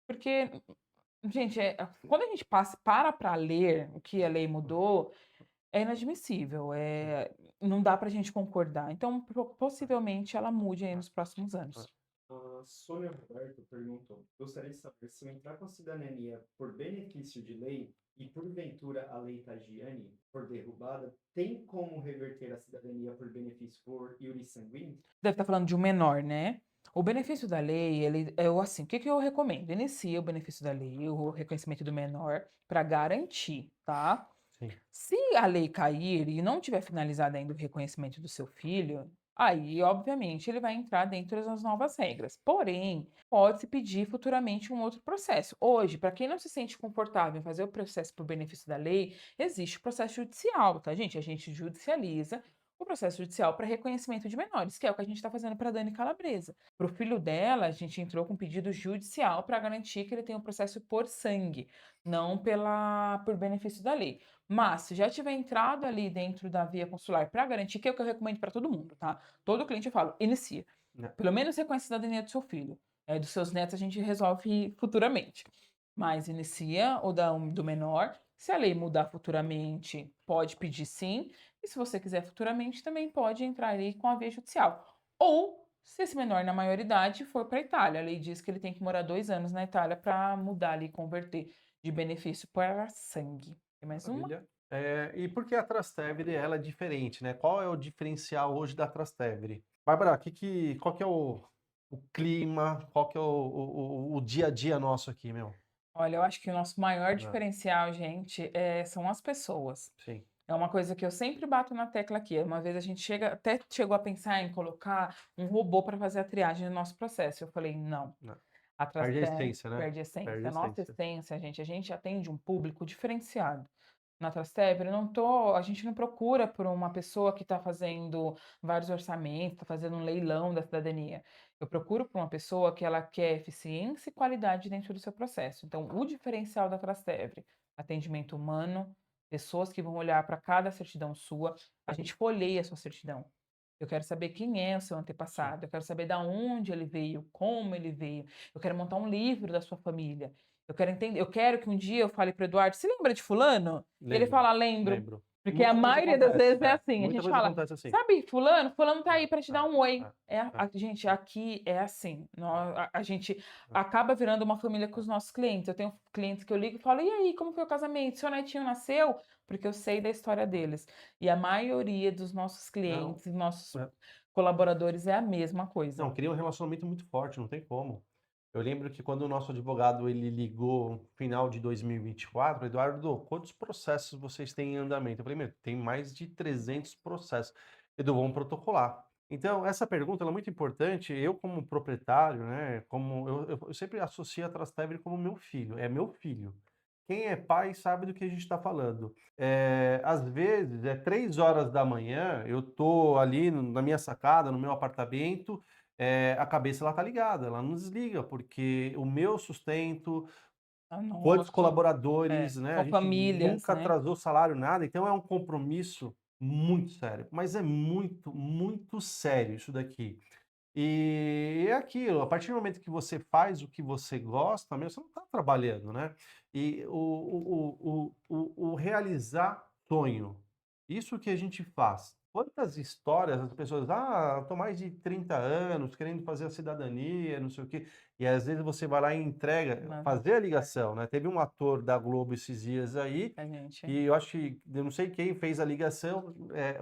porque, gente, quando a gente para ler o que a lei mudou, é inadmissível. Não dá para a gente concordar. Então, possivelmente ela mude aí nos próximos anos. A Sônia Roberto perguntou: gostaria de saber se eu entrar com a cidadania por benefício de lei e porventura a lei Tagiani for derrubada, tem como reverter a cidadania por benefício por iuris sanguinis? Deve estar falando de um menor, né? O benefício da lei, assim, o que eu recomendo? Inicie o benefício da lei, o reconhecimento do menor, para garantir, tá? Sim. Se a lei cair e não tiver finalizado ainda o reconhecimento do seu filho, aí, obviamente, ele vai entrar dentro das novas regras. Porém, pode-se pedir futuramente um outro processo. Hoje, para quem não se sente confortável em fazer o processo por benefício da lei, existe o processo judicial, tá, gente? A gente judicializa o processo judicial para reconhecimento de menores, que é o que a gente está fazendo para Dani Calabresa. Para o filho dela, a gente entrou com pedido judicial para garantir que ele tenha um processo por sangue, não por benefício da lei. Mas, se já tiver entrado ali dentro da via consular para garantir, que é o que eu recomendo para todo mundo, tá? Todo cliente eu falo, inicia. Né? Pelo menos reconhece a cidadania do seu filho. Dos seus netos a gente resolve futuramente. Mas inicia o do menor. Se a lei mudar futuramente, pode pedir sim. E se você quiser futuramente, também pode entrar ali com a via judicial. Ou, se esse menor na maioridade for para a Itália. A lei diz que ele tem que morar 2 anos na Itália para mudar ali, converter de benefício para sangue. Tem mais uma? Maravilha. E por que a Trastevere ela é diferente, né? Qual é o diferencial hoje da Trastevere? Bárbara, qual que é o clima, qual que é o dia a dia nosso aqui, meu? Olha, eu acho que o nosso maior Ah, diferencial, gente, são as pessoas. sim. É uma coisa que eu sempre bato na tecla aqui. Uma vez a gente até chegou a pensar em colocar um robô para fazer a triagem do nosso processo. Eu falei, não. Não. A Perde a Trastevere essência, né? perde a essência. Perde a A nossa essência. essência, gente, a gente atende um público diferenciado. Na Trastevere, a gente não procura por uma pessoa que está fazendo vários orçamentos, está fazendo um leilão da cidadania. Eu procuro por uma pessoa que ela quer eficiência e qualidade dentro do seu processo. Então, o diferencial da Trastevere, atendimento humano, pessoas que vão olhar para cada certidão sua, a gente folheia a sua certidão. Eu quero saber quem é o seu antepassado, eu quero saber da onde ele veio, como ele veio. Eu quero montar um livro da sua família. Eu quero entender, eu quero que um dia eu fale para o Eduardo, você lembra de fulano? E ele Lembro, fala, lembro. lembro. Porque a Muita coisa maioria das acontece, vezes é assim, a muita gente coisa fala, acontece assim. sabe, fulano tá aí para te dar um oi. é. Gente, aqui é assim. A gente acaba virando uma família com os nossos clientes. Eu tenho clientes que eu ligo e falo, e aí, como foi o casamento? Seu netinho nasceu? Porque eu sei da história deles. E a maioria dos nossos clientes, nossos é. colaboradores é a mesma coisa. Não, cria um relacionamento muito forte, não tem como. Eu lembro que quando o nosso advogado ele ligou no final de 2024, Eduardo, quantos processos vocês têm em andamento? Eu falei, meu, tem mais de 300 processos. Edu, vamos protocolar. Então, essa pergunta ela é muito importante. Eu, como proprietário, né, eu sempre associo a Trastevere como meu filho. É meu filho. Quem é pai sabe do que a gente está falando. Às vezes, 3 horas da manhã, eu tô ali na minha sacada, no meu apartamento, a cabeça ela tá ligada, ela não desliga, porque o meu sustento, quantos Nossa, colaboradores, né? A são gente famílias, nunca né? atrasou salário, nada, então é um compromisso muito sério. Mas é muito, muito sério isso daqui. E é aquilo, a partir do momento que você faz o que você gosta, mesmo, você não está trabalhando, né? E o realizar sonho, isso que a gente faz. Quantas histórias as pessoas, tô mais de 30 anos querendo fazer a cidadania, não sei o quê, e às vezes você vai lá e entrega, Uma fazer a ligação, né? Teve um ator da Globo esses dias aí, a gente. que eu acho que, eu não sei quem fez a ligação,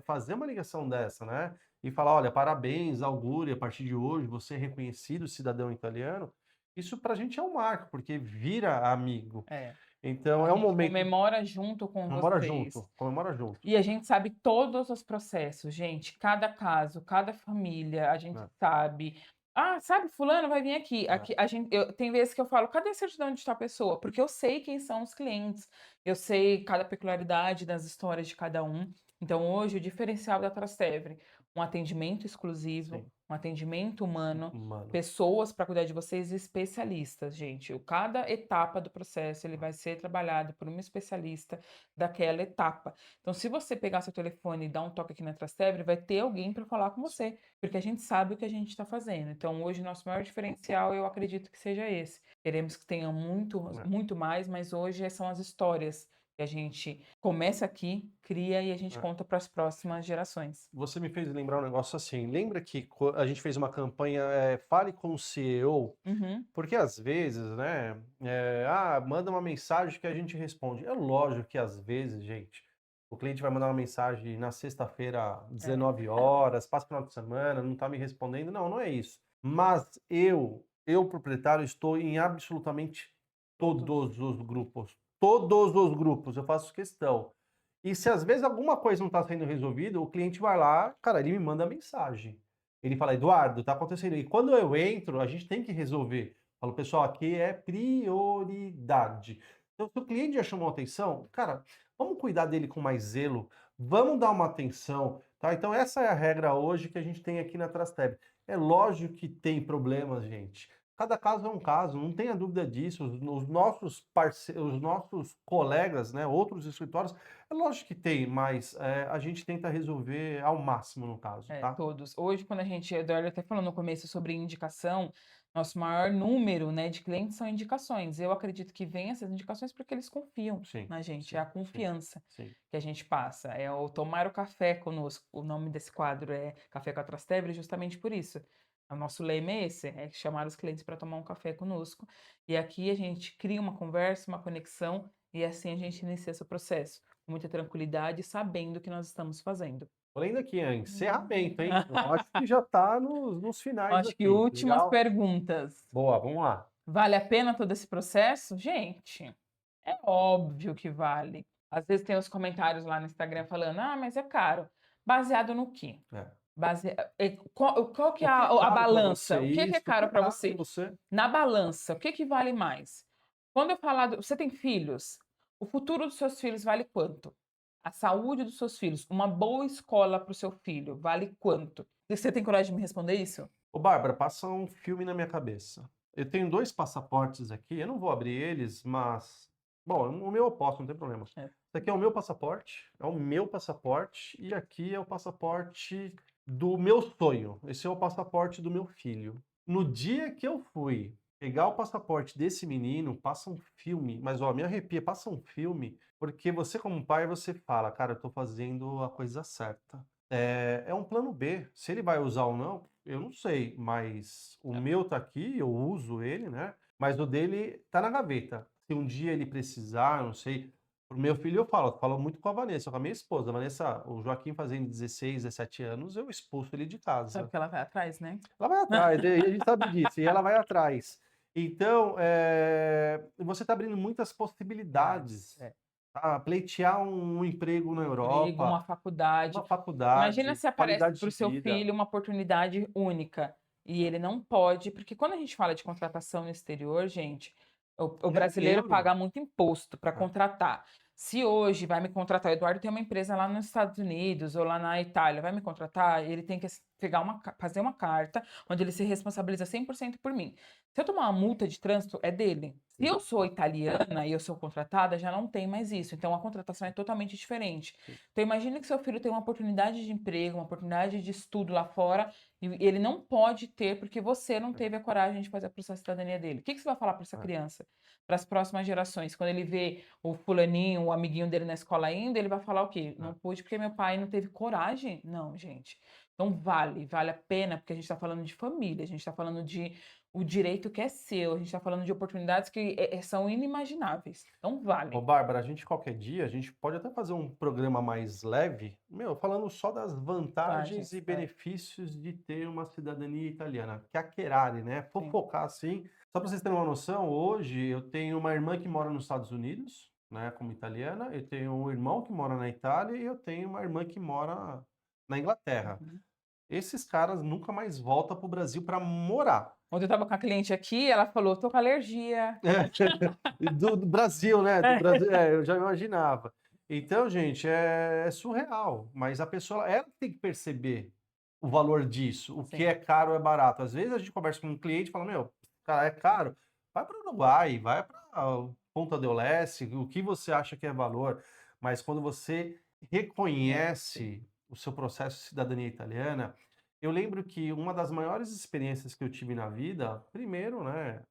fazer uma ligação dessa, né? E falar, olha, parabéns, augure, a partir de hoje você é reconhecido cidadão italiano, isso pra gente é um marco, porque vira amigo. É. Então A é um gente momento, comemora junto com comemora vocês. junto, comemora junto. E a gente sabe todos os processos, gente. Cada caso, cada família, a gente É. sabe. Ah, sabe, fulano vai vir aqui. Aqui a gente, tem vezes que eu falo, cadê a certidão de tal pessoa? Porque eu sei quem são os clientes, eu sei cada peculiaridade das histórias de cada um. Então, hoje, o diferencial da Trastevere, um atendimento exclusivo, Sim. um atendimento humano, Mano, pessoas para cuidar de vocês e especialistas, gente. Cada etapa do processo ele vai ser trabalhado por uma especialista daquela etapa. Então, se você pegar seu telefone e dar um toque aqui na Trastevere, vai ter alguém para falar com você, porque a gente sabe o que a gente está fazendo. Então, hoje, nosso maior diferencial, eu acredito que seja esse. Queremos que tenha muito mais, mas hoje são as histórias que a gente começa aqui, cria e a gente É. conta para as próximas gerações. você me fez lembrar um negócio assim. Lembra que a gente fez uma campanha, Fale com o CEO? Uhum. Porque às vezes, né? Manda uma mensagem que a gente responde. É lógico que às vezes, gente, o cliente vai mandar uma mensagem na sexta-feira, 19 horas, passa o final de semana, não está me respondendo. Não, não é isso. Mas proprietário, estou em absolutamente todos os grupos. Todos os grupos, eu faço questão. E se às vezes alguma coisa não está sendo resolvida, o cliente vai lá, cara, ele me manda mensagem. Ele fala, Eduardo, tá acontecendo. E quando eu entro, a gente tem que resolver. Falo, pessoal, aqui é prioridade. Então, se o cliente já chamou atenção, cara, vamos cuidar dele com mais zelo, vamos dar uma atenção, tá? Então, essa é a regra hoje que a gente tem aqui na Trasteb. É lógico que tem problemas, gente. Cada caso é um caso, não tenha dúvida disso. Os nossos parceiros, os nossos colegas, né, outros escritórios, é lógico que tem, mas a gente tenta resolver ao máximo no caso, tá? Todos. Hoje, quando a gente, a Eduardo até falou no começo sobre indicação, nosso maior número, né, de clientes são indicações. Eu acredito que vem essas indicações porque eles confiam Sim, na gente, sim, é a sim, confiança sim. que a gente passa. É o tomar o café conosco. O nome desse quadro é Café com a Trastevere, justamente por isso. O nosso lema é esse, é chamar os clientes para tomar um café conosco. E aqui a gente cria uma conversa, uma conexão, e assim a gente inicia esse processo, com muita tranquilidade, sabendo o que nós estamos fazendo. Falando aqui, encerramento, hein? Eu acho que já tá nos finais Acho que aqui. últimas Legal? perguntas. Boa, vamos lá. Vale a pena todo esse processo? Gente, é óbvio que vale. Às vezes tem os comentários lá no Instagram falando, mas é caro. Baseado no quê? É. Qual que é O que é caro a pra balança? você? O que é Isso, o que caro é para caro você? pra você? Na balança, o que que vale mais? Quando eu falar, você tem filhos? O futuro dos seus filhos vale quanto? A saúde dos seus filhos, uma boa escola para o seu filho, vale quanto? Você tem coragem de me responder isso? Ô, Bárbara, passa um filme na minha cabeça. Eu tenho 2 passaportes aqui, eu não vou abrir eles, mas... Bom, o meu eu posso, não tem problema. É. Esse aqui é o meu passaporte, e aqui é o passaporte do meu sonho. Esse é o passaporte do meu filho. No dia que eu fui pegar o passaporte desse menino, passa um filme, mas ó, me arrepia, passa um filme, porque você como pai, você fala, cara, eu tô fazendo a coisa certa. É um plano B. Se ele vai usar ou não, eu não sei, mas o meu tá aqui, eu uso ele, né? Mas o dele tá na gaveta. Se um dia ele precisar, eu não sei. Pro meu filho eu falo muito com a Vanessa, com a minha esposa. A Vanessa, o Joaquim fazendo 16, 17 anos, eu expulso ele de casa. Sabe que ela vai atrás, né? Ela vai atrás, e a gente sabe disso, e ela vai atrás. Então, você está abrindo muitas possibilidades. É. Pleitear um emprego na Emprego, Europa, uma faculdade. uma faculdade, Imagina se aparece qualidade para o de seu vida. filho uma oportunidade única e ele não pode, porque quando a gente fala de contratação no exterior, gente, o brasileiro euro. paga muito imposto para É. contratar. Se hoje vai me contratar, o Eduardo tem uma empresa lá nos Estados Unidos ou lá na Itália, vai me contratar, ele tem que fazer uma carta onde ele se responsabiliza 100% por mim. Se eu tomar uma multa de trânsito, é dele. Se eu sou italiana e eu sou contratada, já não tem mais isso. Então, a contratação é totalmente diferente. Então, imagine que seu filho tem uma oportunidade de emprego, uma oportunidade de estudo lá fora, e ele não pode ter porque você não teve a coragem de fazer o processo de cidadania dele. O que você vai falar para essa criança? Para as próximas gerações? Quando ele vê o fulaninho, o amiguinho dele na escola ainda, ele vai falar o quê? Não pude porque meu pai não teve coragem? Não, gente. Então, vale a pena, porque a gente está falando de família, a gente está falando de o direito que é seu, a gente está falando de oportunidades que são inimagináveis. Então, vale. Ô, Bárbara, a gente qualquer dia, a gente pode até fazer um programa mais leve, falando só das vantagens e benefícios de ter uma cidadania italiana, que é a Chiacchierare, né? Fofocar assim. Só para vocês terem uma noção, hoje eu tenho uma irmã que mora nos Estados Unidos, né, como italiana, eu tenho um irmão que mora na Itália e eu tenho uma irmã que mora na Inglaterra. Esses caras nunca mais voltam para o Brasil para morar. Ontem eu tava com a cliente aqui, ela falou, tô com alergia. Do Brasil, né? Do Brasil, eu já imaginava. Então, gente, é surreal. Mas a pessoa, ela tem que perceber o valor disso, o que é caro é barato. Às vezes a gente conversa com um cliente e fala, cara, é caro. Vai para o Uruguai, vai para Ponta del Este, o que você acha que é valor. Mas quando você reconhece o seu processo de cidadania italiana, eu lembro que uma das maiores experiências que eu tive na vida, primeiro, né,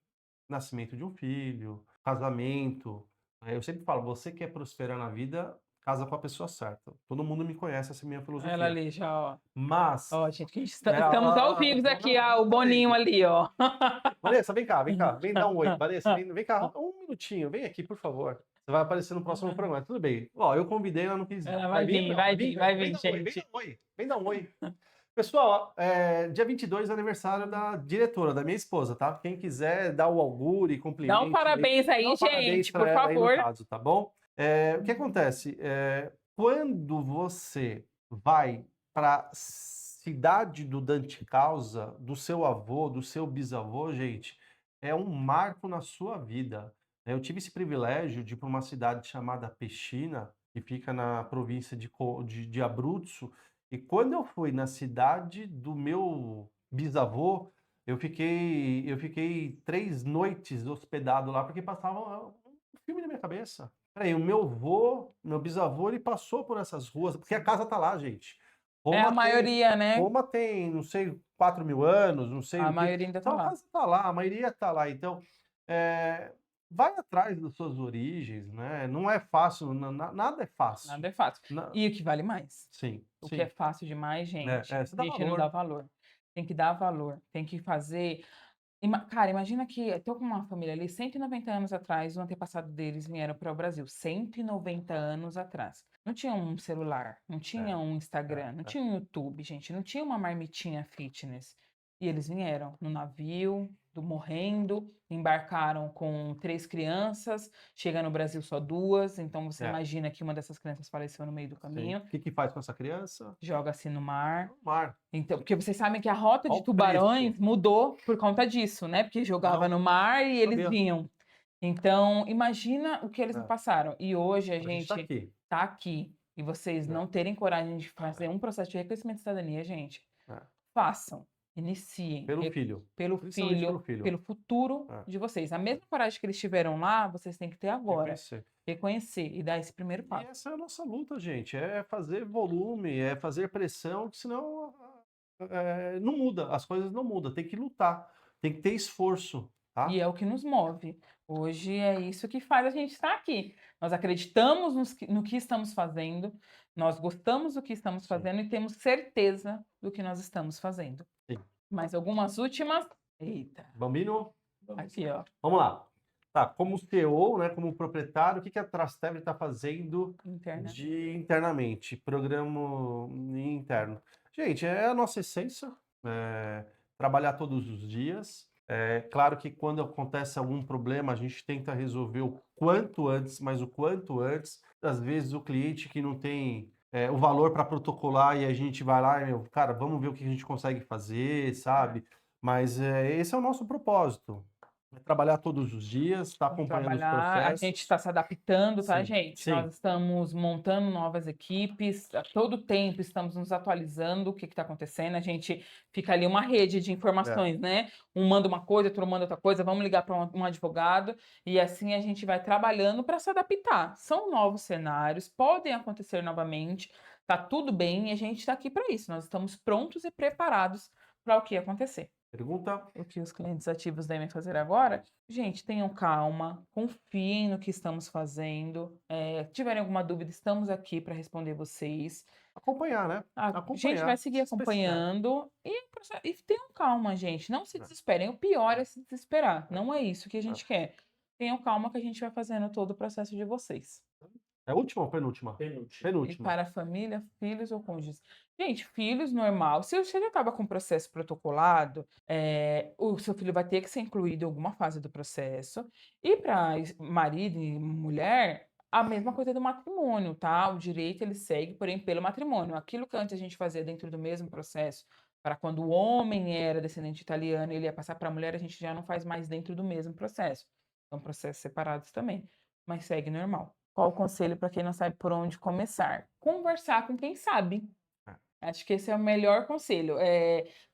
nascimento de um filho, casamento. Eu sempre falo, você quer prosperar na vida, casa com a pessoa certa. Todo mundo me conhece, essa é a minha filosofia. Ela ali já, ó. Mas... Ó, gente, que estamos ao vivo aqui, o Boninho ali, ó. Vanessa, vem cá, vem dar um oi. Vanessa, vem cá, um minutinho, vem aqui, por favor. Você vai aparecer no próximo programa, tudo bem. Ó, eu convidei, ela não quis vir. Ela vai vir, gente. Vem dar um oi. Pessoal, dia 22 é aniversário da diretora, da minha esposa, tá? Quem quiser dar o augúrio e cumprimente... Dá um parabéns aí, gente, por favor. Aí no caso, tá bom? O que acontece? Quando você vai para cidade do Dante Causa, do seu avô, do seu bisavô, gente, é um marco na sua vida. Eu tive esse privilégio de ir para uma cidade chamada Pescina, que fica na província de Abruzzo, e quando eu fui na cidade do meu bisavô, eu fiquei 3 noites hospedado lá, porque passava um filme na minha cabeça. Peraí, o meu bisavô, ele passou por essas ruas, porque a casa tá lá, gente. Roma maioria, né? Roma tem, não sei, 4.000 anos, não sei. A maioria ainda tá lá. A casa tá lá, a maioria tá lá. Então, vai atrás das suas origens, né? Não é fácil, nada é fácil. Nada é fácil. E o que vale mais? Sim. O que é fácil demais, gente, a gente não dá valor. Tem que dar valor, tem que fazer... Cara, imagina que eu tô com uma família ali, 190 anos atrás, o antepassado deles vieram para o Brasil, 190 anos atrás. Não tinha um celular, não tinha um Instagram, não tinha um YouTube, gente, não tinha uma marmitinha fitness. E eles vieram no navio, morrendo, embarcaram com 3 crianças, chega no Brasil só 2, então você imagina que uma dessas crianças faleceu no meio do caminho. O que faz com essa criança? Joga-se no mar. No mar. Então, porque vocês sabem que a rota de tubarões mudou por conta disso, né? Porque jogava no mar e eles vinham. Então, imagina o que eles passaram. E hoje a gente tá aqui. E vocês não terem coragem de fazer um processo de reconhecimento de cidadania, gente, façam. Iniciem. Pelo filho. Pelo futuro de vocês. A mesma coragem que eles tiveram lá, vocês têm que ter agora. Reconhecer e dar esse primeiro passo. E essa é a nossa luta, gente. É fazer volume, é fazer pressão, que senão não muda. As coisas não mudam. Tem que lutar. Tem que ter esforço. Tá? E é o que nos move. Hoje é isso que faz a gente estar aqui. Nós acreditamos no que estamos fazendo, nós gostamos do que estamos fazendo e temos certeza do que nós estamos fazendo. Sim. Mais algumas últimas? Eita. Bambino? Aqui, ó. Vamos lá. Tá, como CEO, né, como proprietário, o que a Trastevere está fazendo internamente? Programa interno. Gente, é a nossa essência, trabalhar todos os dias. Claro que quando acontece algum problema, a gente tenta resolver o quanto antes, mas o quanto antes. Às vezes o cliente que não tem o valor para protocolar e a gente vai lá e, cara, vamos ver o que a gente consegue fazer, sabe? Mas esse é o nosso propósito. Vai trabalhar todos os dias, está Vamos acompanhando os trabalhar, a gente processos. está se adaptando, tá, Sim, gente? sim. Nós estamos montando novas equipes, a todo tempo estamos nos atualizando, o que está acontecendo, a gente fica ali uma rede de informações, né? Um manda uma coisa, outro manda outra coisa, vamos ligar para um advogado, e assim a gente vai trabalhando para se adaptar. São novos cenários, podem acontecer novamente, tá tudo bem, e a gente está aqui para isso, nós estamos prontos e preparados para o que acontecer. Pergunta? O que os clientes ativos devem fazer agora? Gente, tenham calma, confiem no que estamos fazendo. Tiverem alguma dúvida, estamos aqui para responder vocês. Acompanhar, né? A gente Acompanhar. vai seguir se especificar. acompanhando e tenham calma, gente. Não se É. desesperem. O pior é se desesperar. Não é isso que a gente quer. Tenham calma que a gente vai fazendo todo o processo de vocês. É a última ou penúltima? Penúltimo. E Penúltima. para a família, filhos ou cônjuges? Gente, filhos, normal. Se você já estava com o processo protocolado, o seu filho vai ter que ser incluído em alguma fase do processo. E para marido e mulher, a mesma coisa do matrimônio, tá? O direito ele segue, porém, pelo matrimônio. Aquilo que antes a gente fazia dentro do mesmo processo, para quando o homem era descendente italiano, ele ia passar para a mulher, a gente já não faz mais dentro do mesmo processo. São processos separados também, mas segue normal. Qual o conselho para quem não sabe por onde começar? Conversar com quem sabe. Acho que esse é o melhor conselho.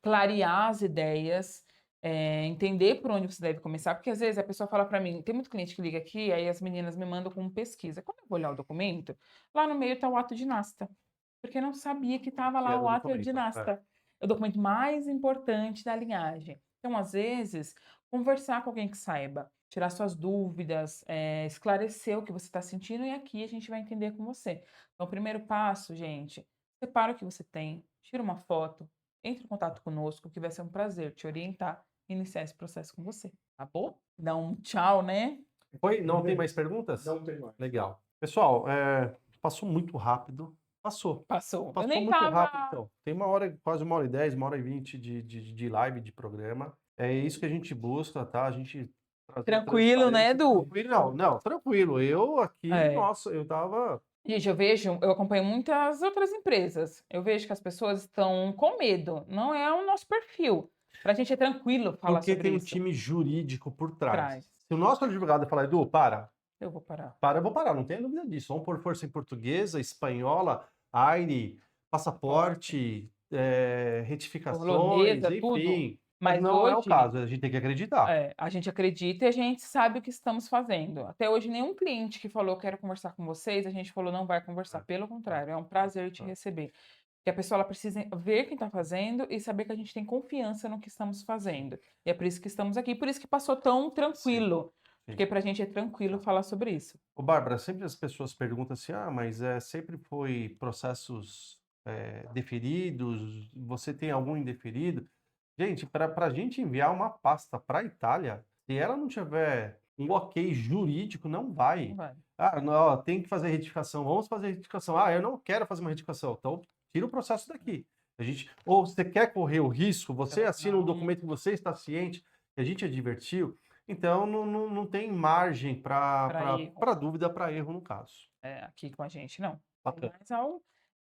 Clarear as ideias, entender por onde você deve começar, porque às vezes a pessoa fala para mim, tem muito cliente que liga aqui, aí as meninas me mandam com pesquisa. Quando eu vou olhar o documento, lá no meio está o ato de nasta, porque não sabia que estava Que lá era o o ato de documento, nasta. É o documento mais importante da linhagem. Então, às vezes, conversar com alguém que saiba, tirar suas dúvidas, esclarecer o que você está sentindo, e aqui a gente vai entender com você. Então, o primeiro passo, gente, separa o que você tem, tira uma foto, entre em contato conosco, que vai ser um prazer te orientar e iniciar esse processo com você, tá bom? Dá um tchau, né? Foi? Não tem mais perguntas? Não tem mais. Legal. Pessoal, passou muito rápido. Passou. Passou. Eu Passou nem muito rápido, tava. então. Tem uma hora, quase 1h10, 1h20 de live, de programa. É isso que a gente busca, tá? A gente trazer Tranquilo, né, transparência. Edu? Tranquilo, não, tranquilo. Eu aqui, É. nossa, eu tava... Gente, eu acompanho muitas outras empresas. Eu vejo que as pessoas estão com medo. Não é o nosso perfil. Pra gente é tranquilo falar Porque sobre tem um isso. time jurídico por trás. Traz. Se o nosso advogado falar, Edu, para, Eu vou parar. eu vou parar, não tenha dúvida disso. Vamos pôr força em portuguesa, espanhola, AIRE, passaporte, retificações, Polonesa, tudo. enfim. Mas não é o hoje, caso, a gente tem que acreditar. a gente acredita e a gente sabe o que estamos fazendo. Até hoje, nenhum cliente que falou quero conversar com vocês, a gente falou não vai conversar. Pelo contrário, é um prazer te receber. Porque a pessoa ela precisa ver quem está fazendo e saber que a gente tem confiança no que estamos fazendo. E é por isso que estamos aqui, por isso que passou tão tranquilo. Sim. Porque pra gente é tranquilo falar sobre isso. Ô, Bárbara, sempre as pessoas perguntam assim, mas sempre foi processos deferidos, você tem algum indeferido? Gente, para a gente enviar uma pasta para a Itália, se ela não tiver um ok jurídico, não vai. Não vai. Não, tem que fazer retificação, vamos fazer retificação. Eu não quero fazer uma retificação, então tira o processo daqui. Ou você quer correr o risco, você assina um documento que você está ciente, que a gente advertiu, então não tem margem para dúvida, para erro no caso. Aqui com a gente, não. Bacana.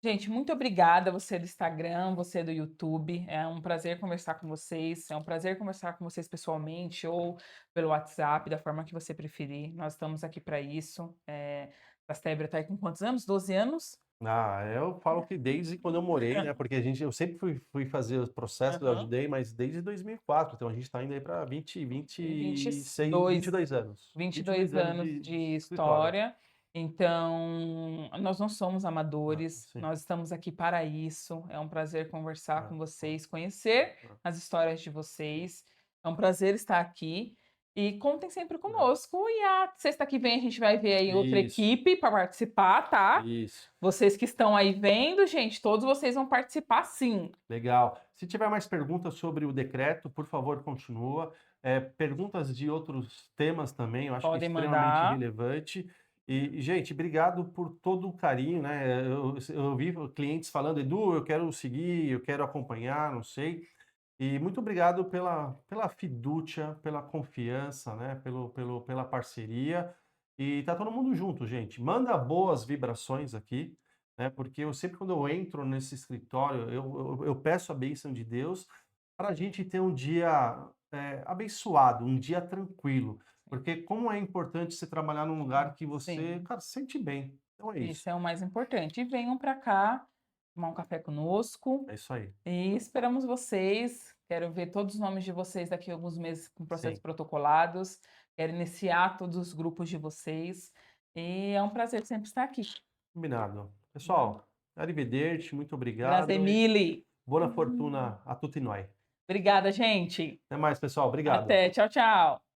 Gente, muito obrigada, você do Instagram, você do YouTube. É um prazer conversar com vocês. É um prazer conversar com vocês pessoalmente ou pelo WhatsApp, da forma que você preferir. Nós estamos aqui para isso. A Stébria está aí com quantos anos? 12 anos? Eu falo que desde quando eu morei, né? Porque eu sempre fui fazer os processos, eu ajudei, mas desde 2004. Então a gente está indo aí para 22 anos. 22 anos de história. Então, nós não somos amadores, nós estamos aqui para isso. É um prazer conversar com vocês, conhecer as histórias de vocês. É um prazer estar aqui. E contem sempre conosco. E a sexta que vem a gente vai ver aí outra equipe para participar, tá? Isso. Vocês que estão aí vendo, gente, todos vocês vão participar sim. Legal. Se tiver mais perguntas sobre o decreto, por favor, continua. Perguntas de outros temas também, eu acho que é extremamente relevante. E, gente, obrigado por todo o carinho, né? Eu vi clientes falando, Edu, eu quero seguir, eu quero acompanhar, não sei. E muito obrigado pela fidúcia, pela confiança, né? Pela parceria. E tá todo mundo junto, gente. Manda boas vibrações aqui, né? Porque eu sempre, quando eu entro nesse escritório, eu peço a bênção de Deus para a gente ter um dia abençoado, um dia tranquilo. Porque como é importante você trabalhar num lugar que você, Sim. cara, se sente bem. Então é isso. Isso é o mais importante. E venham para cá tomar um café conosco É isso aí. e esperamos vocês. Quero ver todos os nomes de vocês daqui a alguns meses com processos Sim. protocolados. Quero iniciar todos os grupos de vocês. E é um prazer sempre estar aqui. Combinado. Pessoal, arrivederci, muito Grazie obrigado. mille. Buona fortuna a tutti noi. Obrigada, gente. Até mais, pessoal. Obrigado. Até. Tchau, tchau.